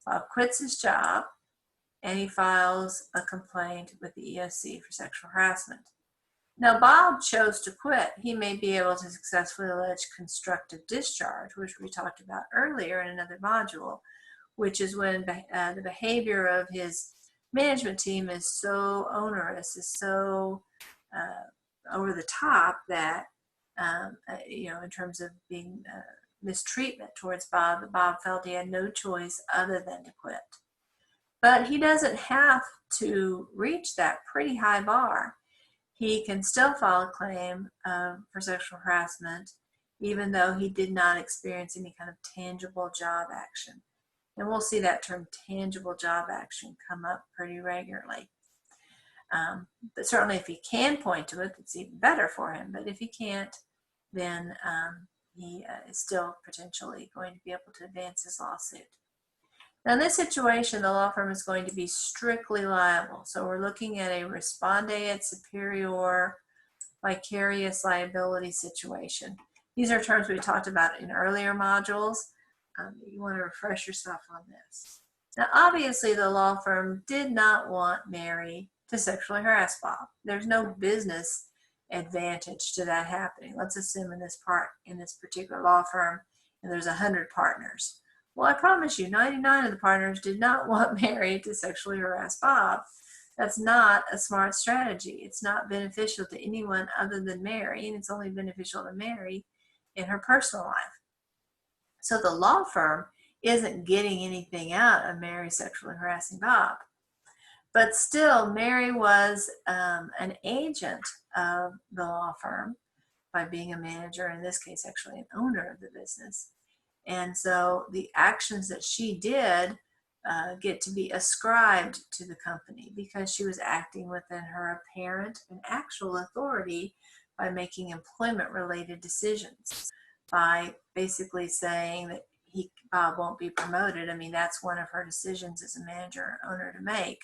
Bob quits his job, and he files a complaint with the EOC for sexual harassment. Now, Bob chose to quit. He may be able to successfully allege constructive discharge, which we talked about earlier in another module, which is when the behavior of his management team is so onerous, is so over the top that, in terms of being mistreatment towards Bob, that Bob felt he had no choice other than to quit. But he doesn't have to reach that pretty high bar. He can still file a claim for sexual harassment, even though he did not experience any kind of tangible job action. And we'll see that term tangible job action come up pretty regularly. But certainly if he can point to it, it's even better for him. But if he can't, then he is still potentially going to be able to advance his lawsuit. Now, in this situation, the law firm is going to be strictly liable. So we're looking at a responde et superior vicarious liability situation. These are terms we talked about in earlier modules. You want to refresh yourself on this. Now, obviously, the law firm did not want Mary to sexually harass Bob. There's no business advantage to that happening. Let's assume in this particular law firm, and there's 100 partners. Well, I promise you, 99 of the partners did not want Mary to sexually harass Bob. That's not a smart strategy. It's not beneficial to anyone other than Mary, and it's only beneficial to Mary in her personal life. So the law firm isn't getting anything out of Mary sexually harassing Bob. But still, Mary was an agent of the law firm by being a manager, in this case, actually an owner of the business. And so the actions that she did get to be ascribed to the company because she was acting within her apparent and actual authority by making employment-related decisions, by basically saying that Bob won't be promoted. I mean, that's one of her decisions as a manager or owner to make.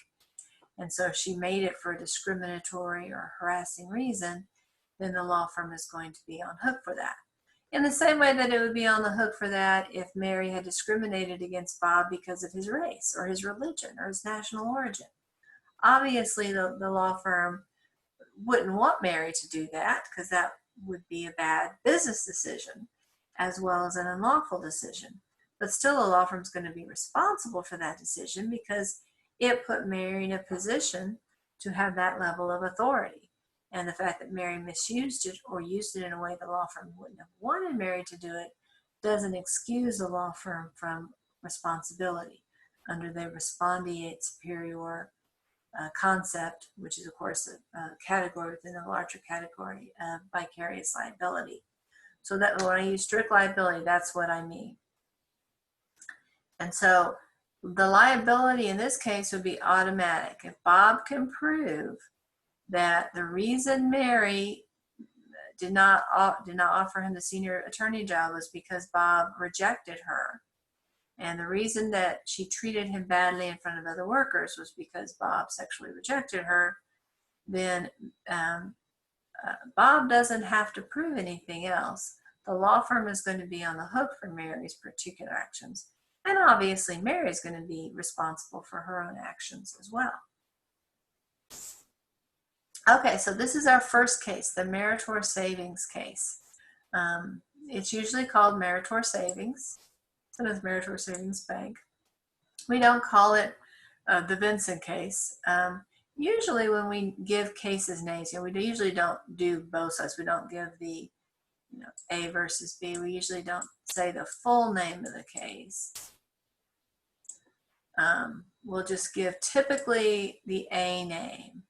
And so if she made it for a discriminatory or harassing reason, then the law firm is going to be on hook for that. In the same way that it would be on the hook for that if Mary had discriminated against Bob because of his race or his religion or his national origin. Obviously, the law firm wouldn't want Mary to do that because that would be a bad business decision as well as an unlawful decision. But still, the law firm is going to be responsible for that decision because it put Mary in a position to have that level of authority. And the fact that Mary misused it or used it in a way the law firm wouldn't have wanted Mary to do it doesn't excuse the law firm from responsibility under the responde et superior concept, which is, of course, a category within the larger category of vicarious liability. So that when I use strict liability, that's what I mean. And so the liability in this case would be automatic. If Bob can prove that the reason Mary did not offer him the senior attorney job was because Bob rejected her, and the reason that she treated him badly in front of other workers was because Bob sexually rejected her, then Bob doesn't have to prove anything else. The law firm is going to be on the hook for Mary's particular actions. And obviously, Mary is going to be responsible for her own actions as well. Okay, so this is our first case, the Meritor Savings case. It's usually called Meritor Savings. Sometimes Meritor Savings Bank. We don't call it the Vinson case. Usually when we give cases names, we usually don't do both sides. We don't give the A versus B. We usually don't say the full name of the case. We'll just give typically the A name,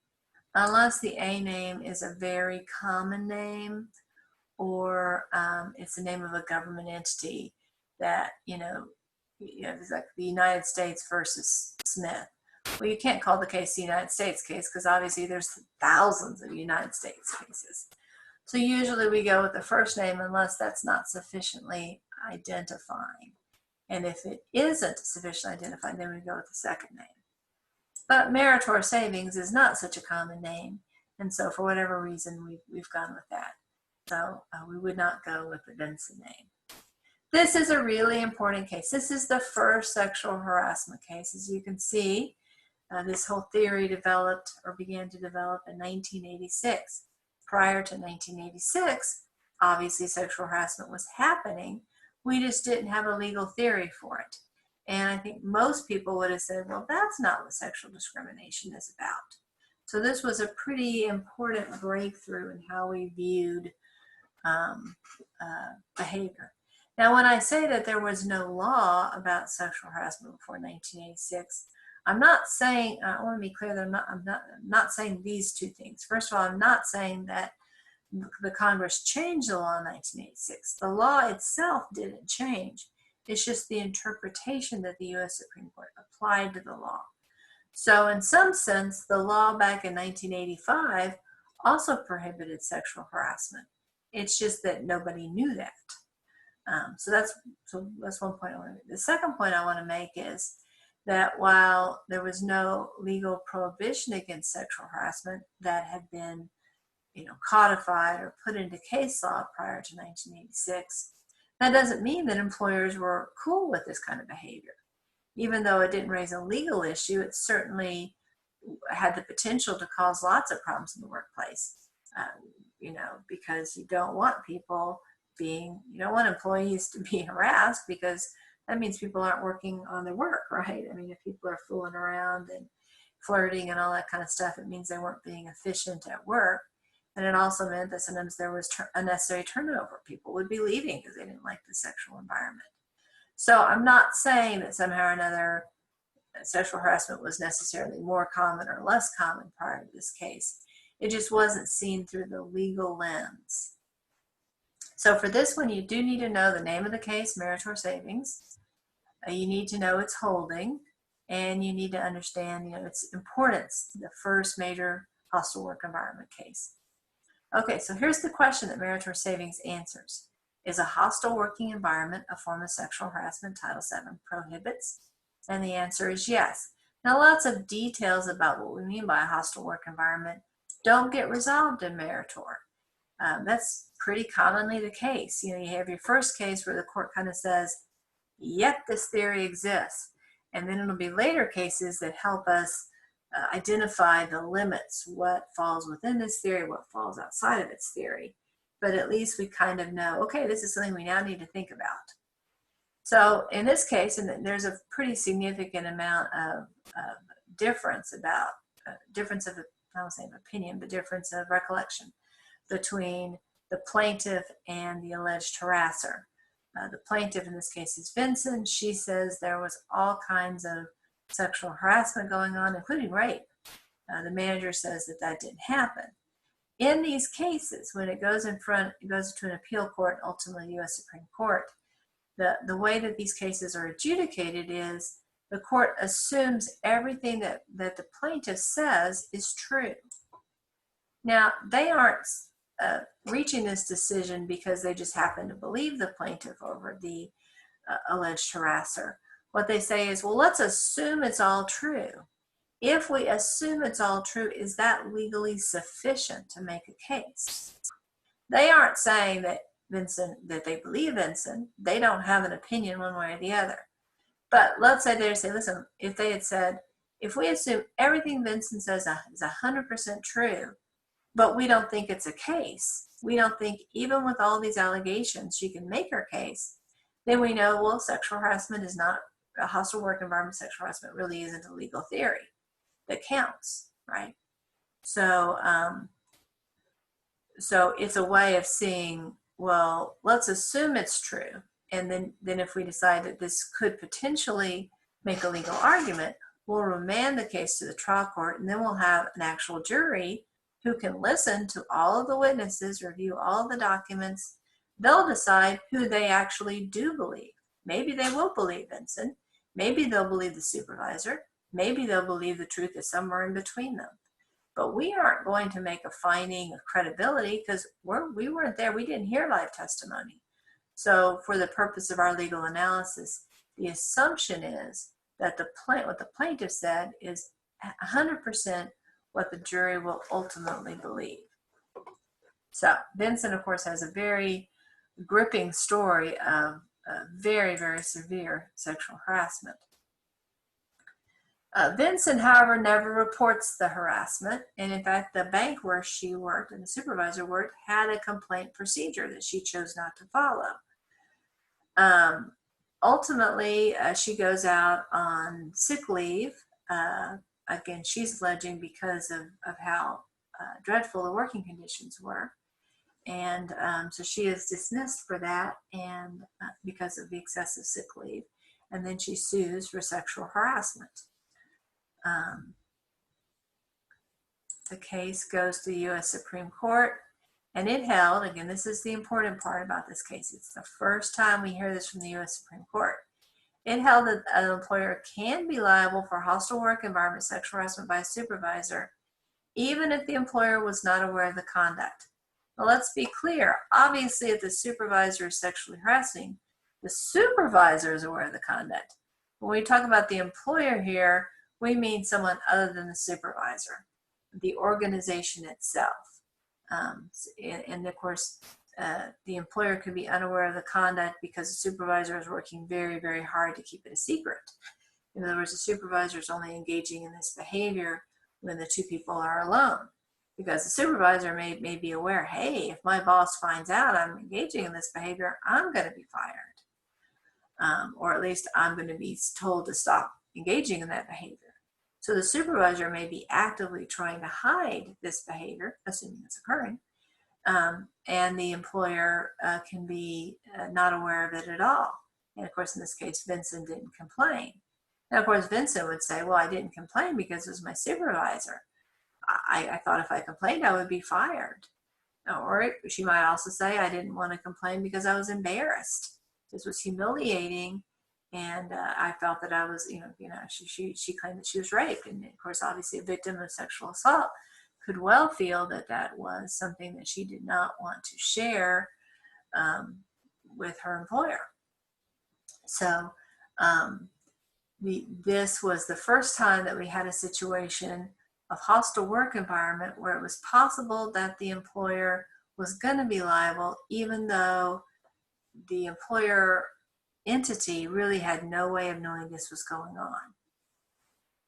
unless the A name is a very common name or it's the name of a government entity that, it's like the United States versus Smith. Well, you can't call the case the United States case because obviously there's thousands of United States cases. So usually we go with the first name unless that's not sufficiently identifying. And if it isn't sufficiently identified, then we go with the second name. But Meritor Savings is not such a common name. And so for whatever reason, we've gone with that. So we would not go with the Vinson name. This is a really important case. This is the first sexual harassment case. As you can see, this whole theory developed or began to develop in 1986. Prior to 1986, obviously sexual harassment was happening. We just didn't have a legal theory for it. And I think most people would have said, well, that's not what sexual discrimination is about. So this was a pretty important breakthrough in how we viewed behavior. Now, when I say that there was no law about sexual harassment before 1986, I'm not saying, I want to be clear that I'm not saying these two things. First of all, I'm not saying that the Congress changed the law in 1986. The law itself didn't change. It's just the interpretation that the U.S. Supreme Court applied to the law. So in some sense, the law back in 1985 also prohibited sexual harassment. It's just that nobody knew that. So that's one point I want to make. The second point I want to make is that while there was no legal prohibition against sexual harassment that had been, codified or put into case law prior to 1986, that doesn't mean that employers were cool with this kind of behavior. Even though it didn't raise a legal issue, it certainly had the potential to cause lots of problems in the workplace. Because you don't want employees to be harassed, because that means people aren't working on their work, right? I mean, if people are fooling around and flirting and all that kind of stuff, it means they weren't being efficient at work. And it also meant that sometimes there was unnecessary turnover. People would be leaving because they didn't like the sexual environment. So I'm not saying that somehow or another sexual harassment was necessarily more common or less common prior to this case. It just wasn't seen through the legal lens. So for this one, you do need to know the name of the case, Meritor Savings. You need to know its holding, and you need to understand, its importance, the first major hostile work environment case. Okay, so here's the question that Meritor Savings answers. Is a hostile working environment a form of sexual harassment Title VII prohibits? And the answer is yes. Now, lots of details about what we mean by a hostile work environment don't get resolved in Meritor. That's pretty commonly the case. You have your first case where the court kind of says, yep, this theory exists. And then it'll be later cases that help us identify the limits, what falls within this theory, what falls outside of its theory. But at least we kind of know, okay, this is something we now need to think about. So in this case, and there's a pretty significant amount of difference about, difference of, I don't say of opinion, but difference of recollection between the plaintiff and the alleged harasser. The plaintiff in this case is Vinson. She says there was all kinds of sexual harassment going on, including rape. The manager says that didn't happen. In these cases, when it goes to an appeal court, ultimately U.S. Supreme Court, the way that these cases are adjudicated is the court assumes everything that the plaintiff says is true. Now, they aren't reaching this decision because they just happen to believe the plaintiff over the alleged harasser. What they say is, well, let's assume it's all true. If we assume it's all true, is that legally sufficient to make a case? They aren't saying that they believe Vinson. They don't have an opinion one way or the other. But let's say they say, listen, if they had said, if we assume everything Vinson says is 100% true, but we don't think it's a case, we don't think even with all these allegations she can make her case, then we know, well, sexual harassment is not a hostile work environment. Sexual harassment really isn't a legal theory that counts, right? So, so it's a way of seeing, well, let's assume it's true. And then if we decide that this could potentially make a legal argument, we'll remand the case to the trial court, and then we'll have an actual jury who can listen to all of the witnesses, review all of the documents. They'll decide who they actually do believe. Maybe they will believe Vinson. Maybe they'll believe the supervisor. Maybe they'll believe the truth is somewhere in between them. But we aren't going to make a finding of credibility because we weren't there. We didn't hear live testimony. So for the purpose of our legal analysis, the assumption is that what the plaintiff said is 100% what the jury will ultimately believe. So Vinson, of course, has a very gripping story of very, very severe sexual harassment. Vinson, however, never reports the harassment. And in fact, the bank where she worked and the supervisor worked had a complaint procedure that she chose not to follow. Ultimately, she goes out on sick leave. Again, she's alleging because of how dreadful the working conditions were. And so she is dismissed for that and because of the excessive sick leave. And then she sues for sexual harassment. The case goes to the U.S. Supreme Court, and it held, again, this is the important part about this case. It's the first time we hear this from the U.S. Supreme Court. It held that an employer can be liable for hostile work environment sexual harassment by a supervisor, even if the employer was not aware of the conduct. Now, let's be clear. Obviously, if the supervisor is sexually harassing, the supervisor is aware of the conduct. When we talk about the employer here, we mean someone other than the supervisor, the organization itself. And of course, the employer could be unaware of the conduct because the supervisor is working very, very hard to keep it a secret. In other words, the supervisor is only engaging in this behavior when the two people are alone. Because the supervisor may be aware, hey, if my boss finds out I'm engaging in this behavior, I'm going to be fired. Or at least I'm going to be told to stop engaging in that behavior. So the supervisor may be actively trying to hide this behavior, assuming it's occurring, and the employer can be not aware of it at all. And of course, in this case, Vinson didn't complain. Now, of course, Vinson would say, well, I didn't complain because it was my supervisor. I thought if I complained, I would be fired. Or she might also say, I didn't want to complain because I was embarrassed. This was humiliating, and I felt that I was, she claimed that she was raped. And of course, obviously, a victim of sexual assault could well feel that that was something that she did not want to share with her employer. So this was the first time that we had a situation of hostile work environment where it was possible that the employer was going to be liable, even though the employer entity really had no way of knowing this was going on.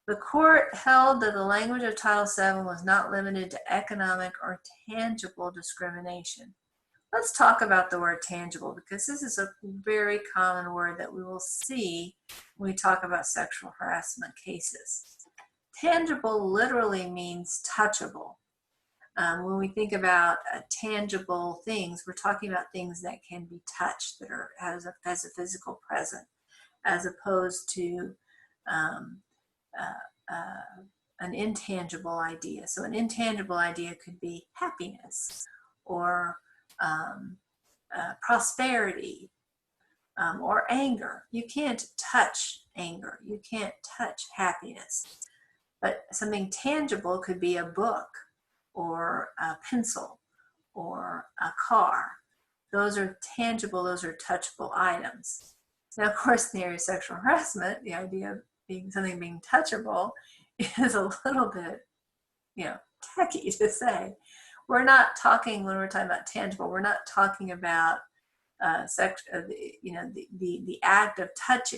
The court held that the language of Title VII was not limited to economic or tangible discrimination. Let's talk about the word tangible, because this is a very common word that we will see when we talk about sexual harassment cases. Tangible literally means touchable. When we think about tangible things, we're talking about things that can be touched, that has a physical presence, as opposed to an intangible idea. So an intangible idea could be happiness or prosperity or anger. You can't touch anger. You can't touch happiness. But something tangible could be a book or a pencil or a car. Those are tangible, those are touchable items. Now, of course, in the area of sexual harassment, the idea of something being touchable is a little bit, tacky to say. We're not talking, when we're talking about tangible, we're not talking about the act of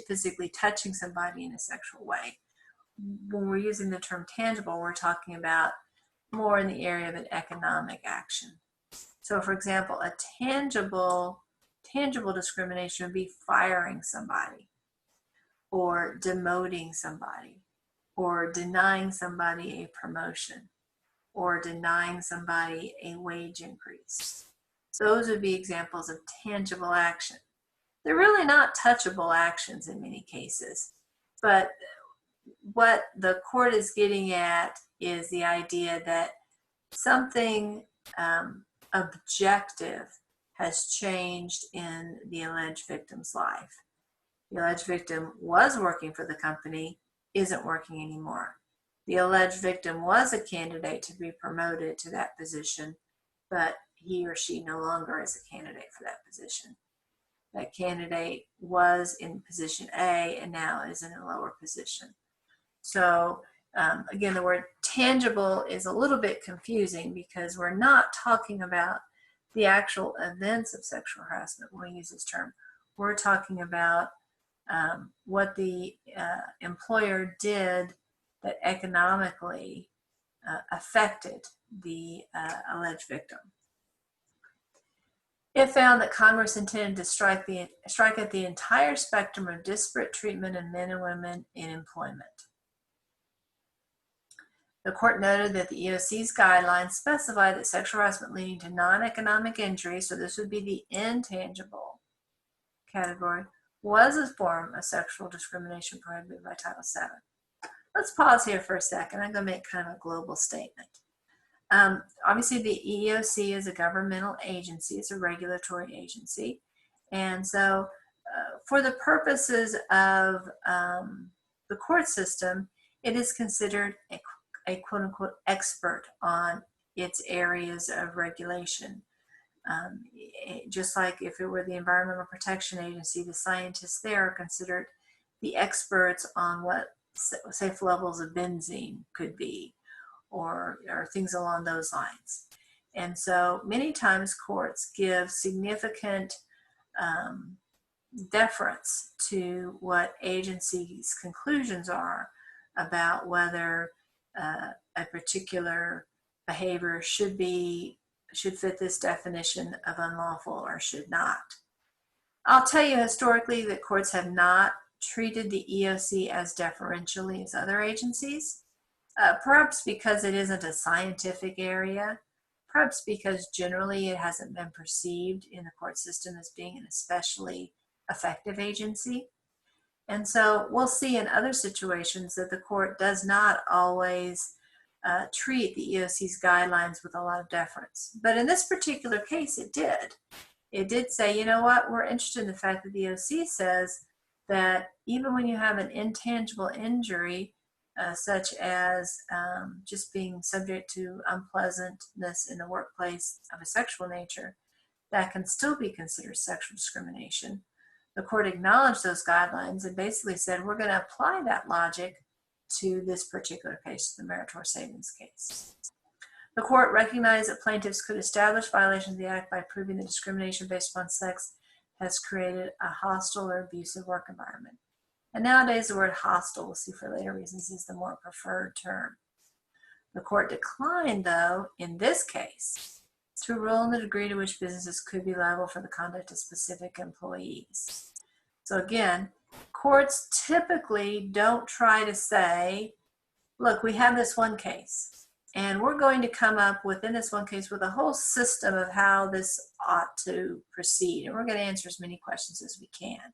physically touching somebody in a sexual way. When we're using the term tangible, we're talking about more in the area of an economic action. So, for example, a tangible discrimination would be firing somebody, or demoting somebody, or denying somebody a promotion, or denying somebody a wage increase. Those would be examples of tangible action. They're really not touchable actions in many cases, but what the court is getting at is the idea that something objective has changed in the alleged victim's life. The alleged victim was working for the company, isn't working anymore. The alleged victim was a candidate to be promoted to that position, but he or she no longer is a candidate for that position. That candidate was in position A and now is in a lower position. So again, the word tangible is a little bit confusing because we're not talking about the actual events of sexual harassment when we use this term. We're talking about what the employer did that economically affected the alleged victim. It found that Congress intended to strike at the entire spectrum of disparate treatment of men and women in employment. The court noted that the EOC's guidelines specify that sexual harassment leading to non-economic injury, so this would be the intangible category, was a form of sexual discrimination prohibited by Title VII. Let's pause here for a second. I'm going to make kind of a global statement. Obviously, the EEOC is a governmental agency. It's a regulatory agency. And so for the purposes of the court system, it is considered a quote-unquote expert on its areas of regulation. Just like if it were the Environmental Protection Agency, the scientists there are considered the experts on what safe levels of benzene could be, or things along those lines. And so many times courts give significant deference to what agencies' conclusions are about whether a particular behavior should fit this definition of unlawful or should not. I'll tell you historically that courts have not treated the EOC as deferentially as other agencies, perhaps because it isn't a scientific area, perhaps because generally it hasn't been perceived in the court system as being an especially effective agency. And so we'll see in other situations that the court does not always treat the EOC's guidelines with a lot of deference. But in this particular case, it did. It did say, you know what, we're interested in the fact that the EOC says that even when you have an intangible injury, such as just being subject to unpleasantness in the workplace of a sexual nature, that can still be considered sexual discrimination. The court acknowledged those guidelines and basically said, we're going to apply that logic to this particular case, the Meritor savings case. The court recognized that plaintiffs could establish violations of the act by proving that discrimination based upon sex has created a hostile or abusive work environment. And nowadays the word hostile, we'll see for later reasons, is the more preferred term. The court declined, though, in this case, to rule in the degree to which businesses could be liable for the conduct of specific employees. So again, courts typically don't try to say, look, we have this one case, and we're going to come up within this one case with a whole system of how this ought to proceed, and we're going to answer as many questions as we can.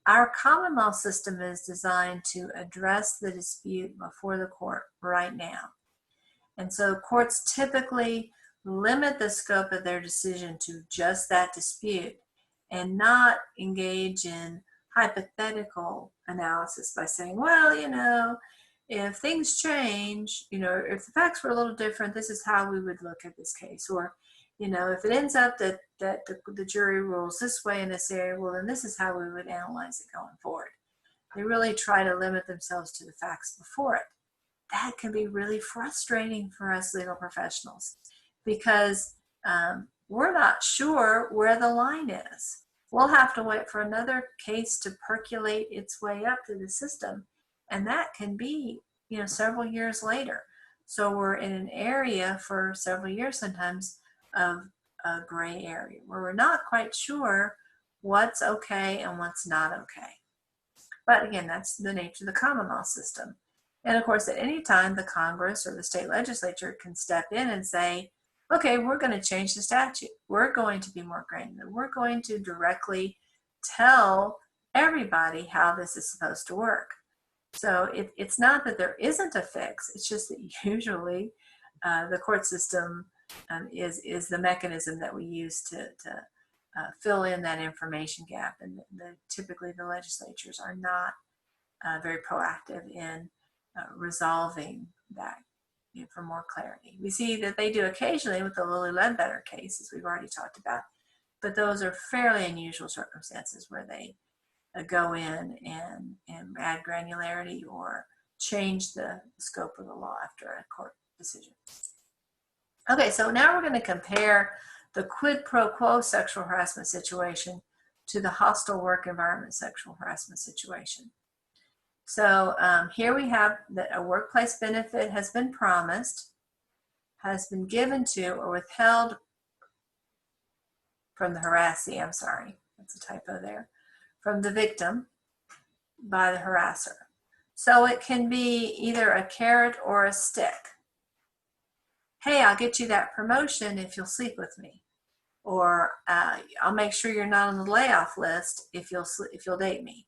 Our common law system is designed to address the dispute before the court right now. And so courts typically limit the scope of their decision to just that dispute and not engage in hypothetical analysis by saying, well, you know, if things change, you know, if the facts were a little different, this is how we would look at this case. Or, you know, if it ends up that the jury rules this way in this area, well, then this is how we would analyze it going forward. They really try to limit themselves to the facts before it. That can be really frustrating for us legal professionals because we're not sure where the line is. We'll have to wait for another case to percolate its way up to the system, and that can be, you know, several years later. So we're in an area for several years sometimes of a gray area where we're not quite sure what's okay and what's not okay. But again, that's the nature of the common law system. And of course, at any time, the Congress or the state legislature can step in and say, okay, we're going to change the statute. We're going to be more granular. We're going to directly tell everybody how this is supposed to work. So it's not that there isn't a fix. It's just that usually the court system is the mechanism that we use to fill in that information gap. And typically the legislatures are not very proactive in resolving that, you know, for more clarity. We see that they do occasionally with the Lilly Ledbetter case, as we've already talked about, but those are fairly unusual circumstances where they go in and add granularity or change the scope of the law after a court decision. Okay, so now we're going to compare the quid pro quo sexual harassment situation to the hostile work environment sexual harassment situation. So here we have that a workplace benefit has been promised, has been given to or withheld from the harassee, I'm sorry, that's a typo there, from the victim by the harasser. So it can be either a carrot or a stick. Hey, I'll get you that promotion if you'll sleep with me. Or I'll make sure you're not on the layoff list if you'll date me.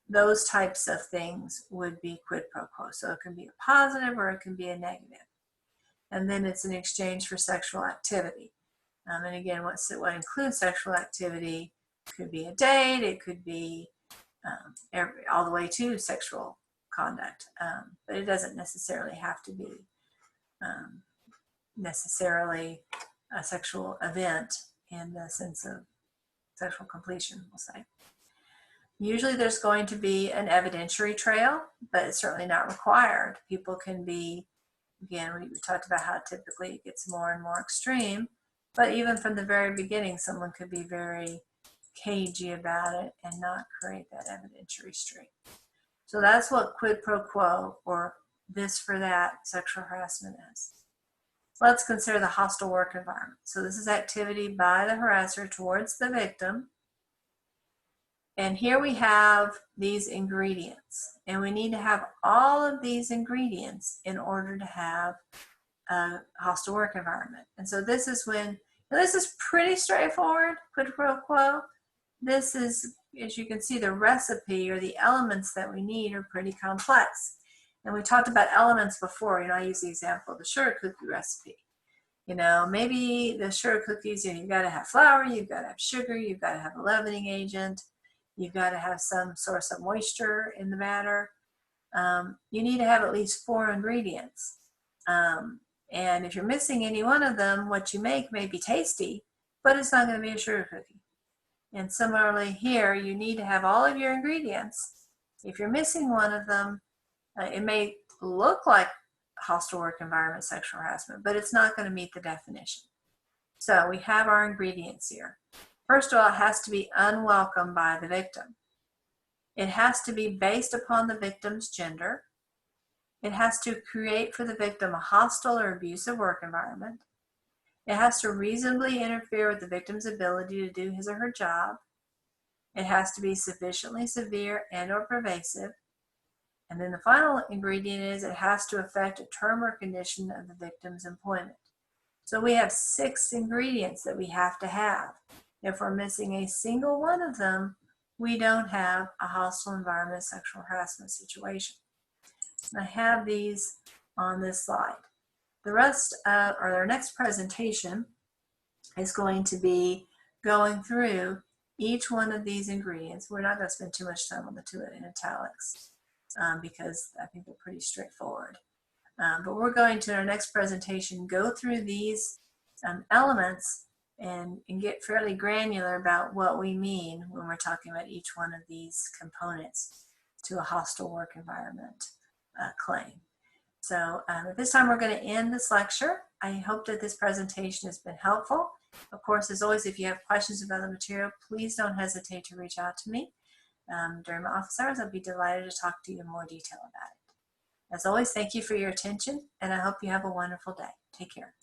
Those types of things would be quid pro quo. So it can be a positive or it can be a negative. And then it's in exchange for sexual activity. And again, what includes sexual activity could be a date, it could be all the way to sexual conduct. But it doesn't necessarily have to be necessarily a sexual event in the sense of sexual completion, we'll say. Usually there's going to be an evidentiary trail, but it's certainly not required. People can be, again, we talked about how typically it gets more and more extreme, but even from the very beginning, someone could be very cagey about it and not create that evidentiary stream. So that's what quid pro quo, or this for that, sexual harassment is. Let's consider the hostile work environment. So this is activity by the harasser towards the victim. And here we have these ingredients. And we need to have all of these ingredients in order to have a hostile work environment. And so this is when, this is pretty straightforward, quid pro quo. This is, as you can see, the recipe or the elements that we need are pretty complex. And we talked about elements before. I use the example of the sugar cookie recipe. Maybe the sugar cookies, you've got to have flour, you've got to have sugar, you've got to have a leavening agent, you've got to have some source of moisture in the batter. You need to have at least 4 ingredients. And if you're missing any one of them, what you make may be tasty, but it's not going to be a sugar cookie. And similarly here, you need to have all of your ingredients. If you're missing one of them, it may look like hostile work environment sexual harassment, but it's not going to meet the definition. So we have our ingredients here. First of all, it has to be unwelcome by the victim. It has to be based upon the victim's gender. It has to create for the victim a hostile or abusive work environment. It has to reasonably interfere with the victim's ability to do his or her job. It has to be sufficiently severe and or pervasive. And then the final ingredient is it has to affect a term or condition of the victim's employment. So we have 6 ingredients that we have to have. If we're missing a single one of them, we don't have a hostile environment sexual harassment situation. And I have these on this slide. The rest of, or our next presentation is going to be going through each one of these ingredients. We're not going to spend too much time on the 2 in italics because I think they're pretty straightforward. But we're going to, in our next presentation, go through these elements and get fairly granular about what we mean when we're talking about each one of these components to a hostile work environment claim. So at this time, we're going to end this lecture. I hope that this presentation has been helpful. Of course, as always, if you have questions about the material, please don't hesitate to reach out to me. During my office hours, I'll be delighted to talk to you in more detail about it. As always, thank you for your attention, and I hope you have a wonderful day. Take care.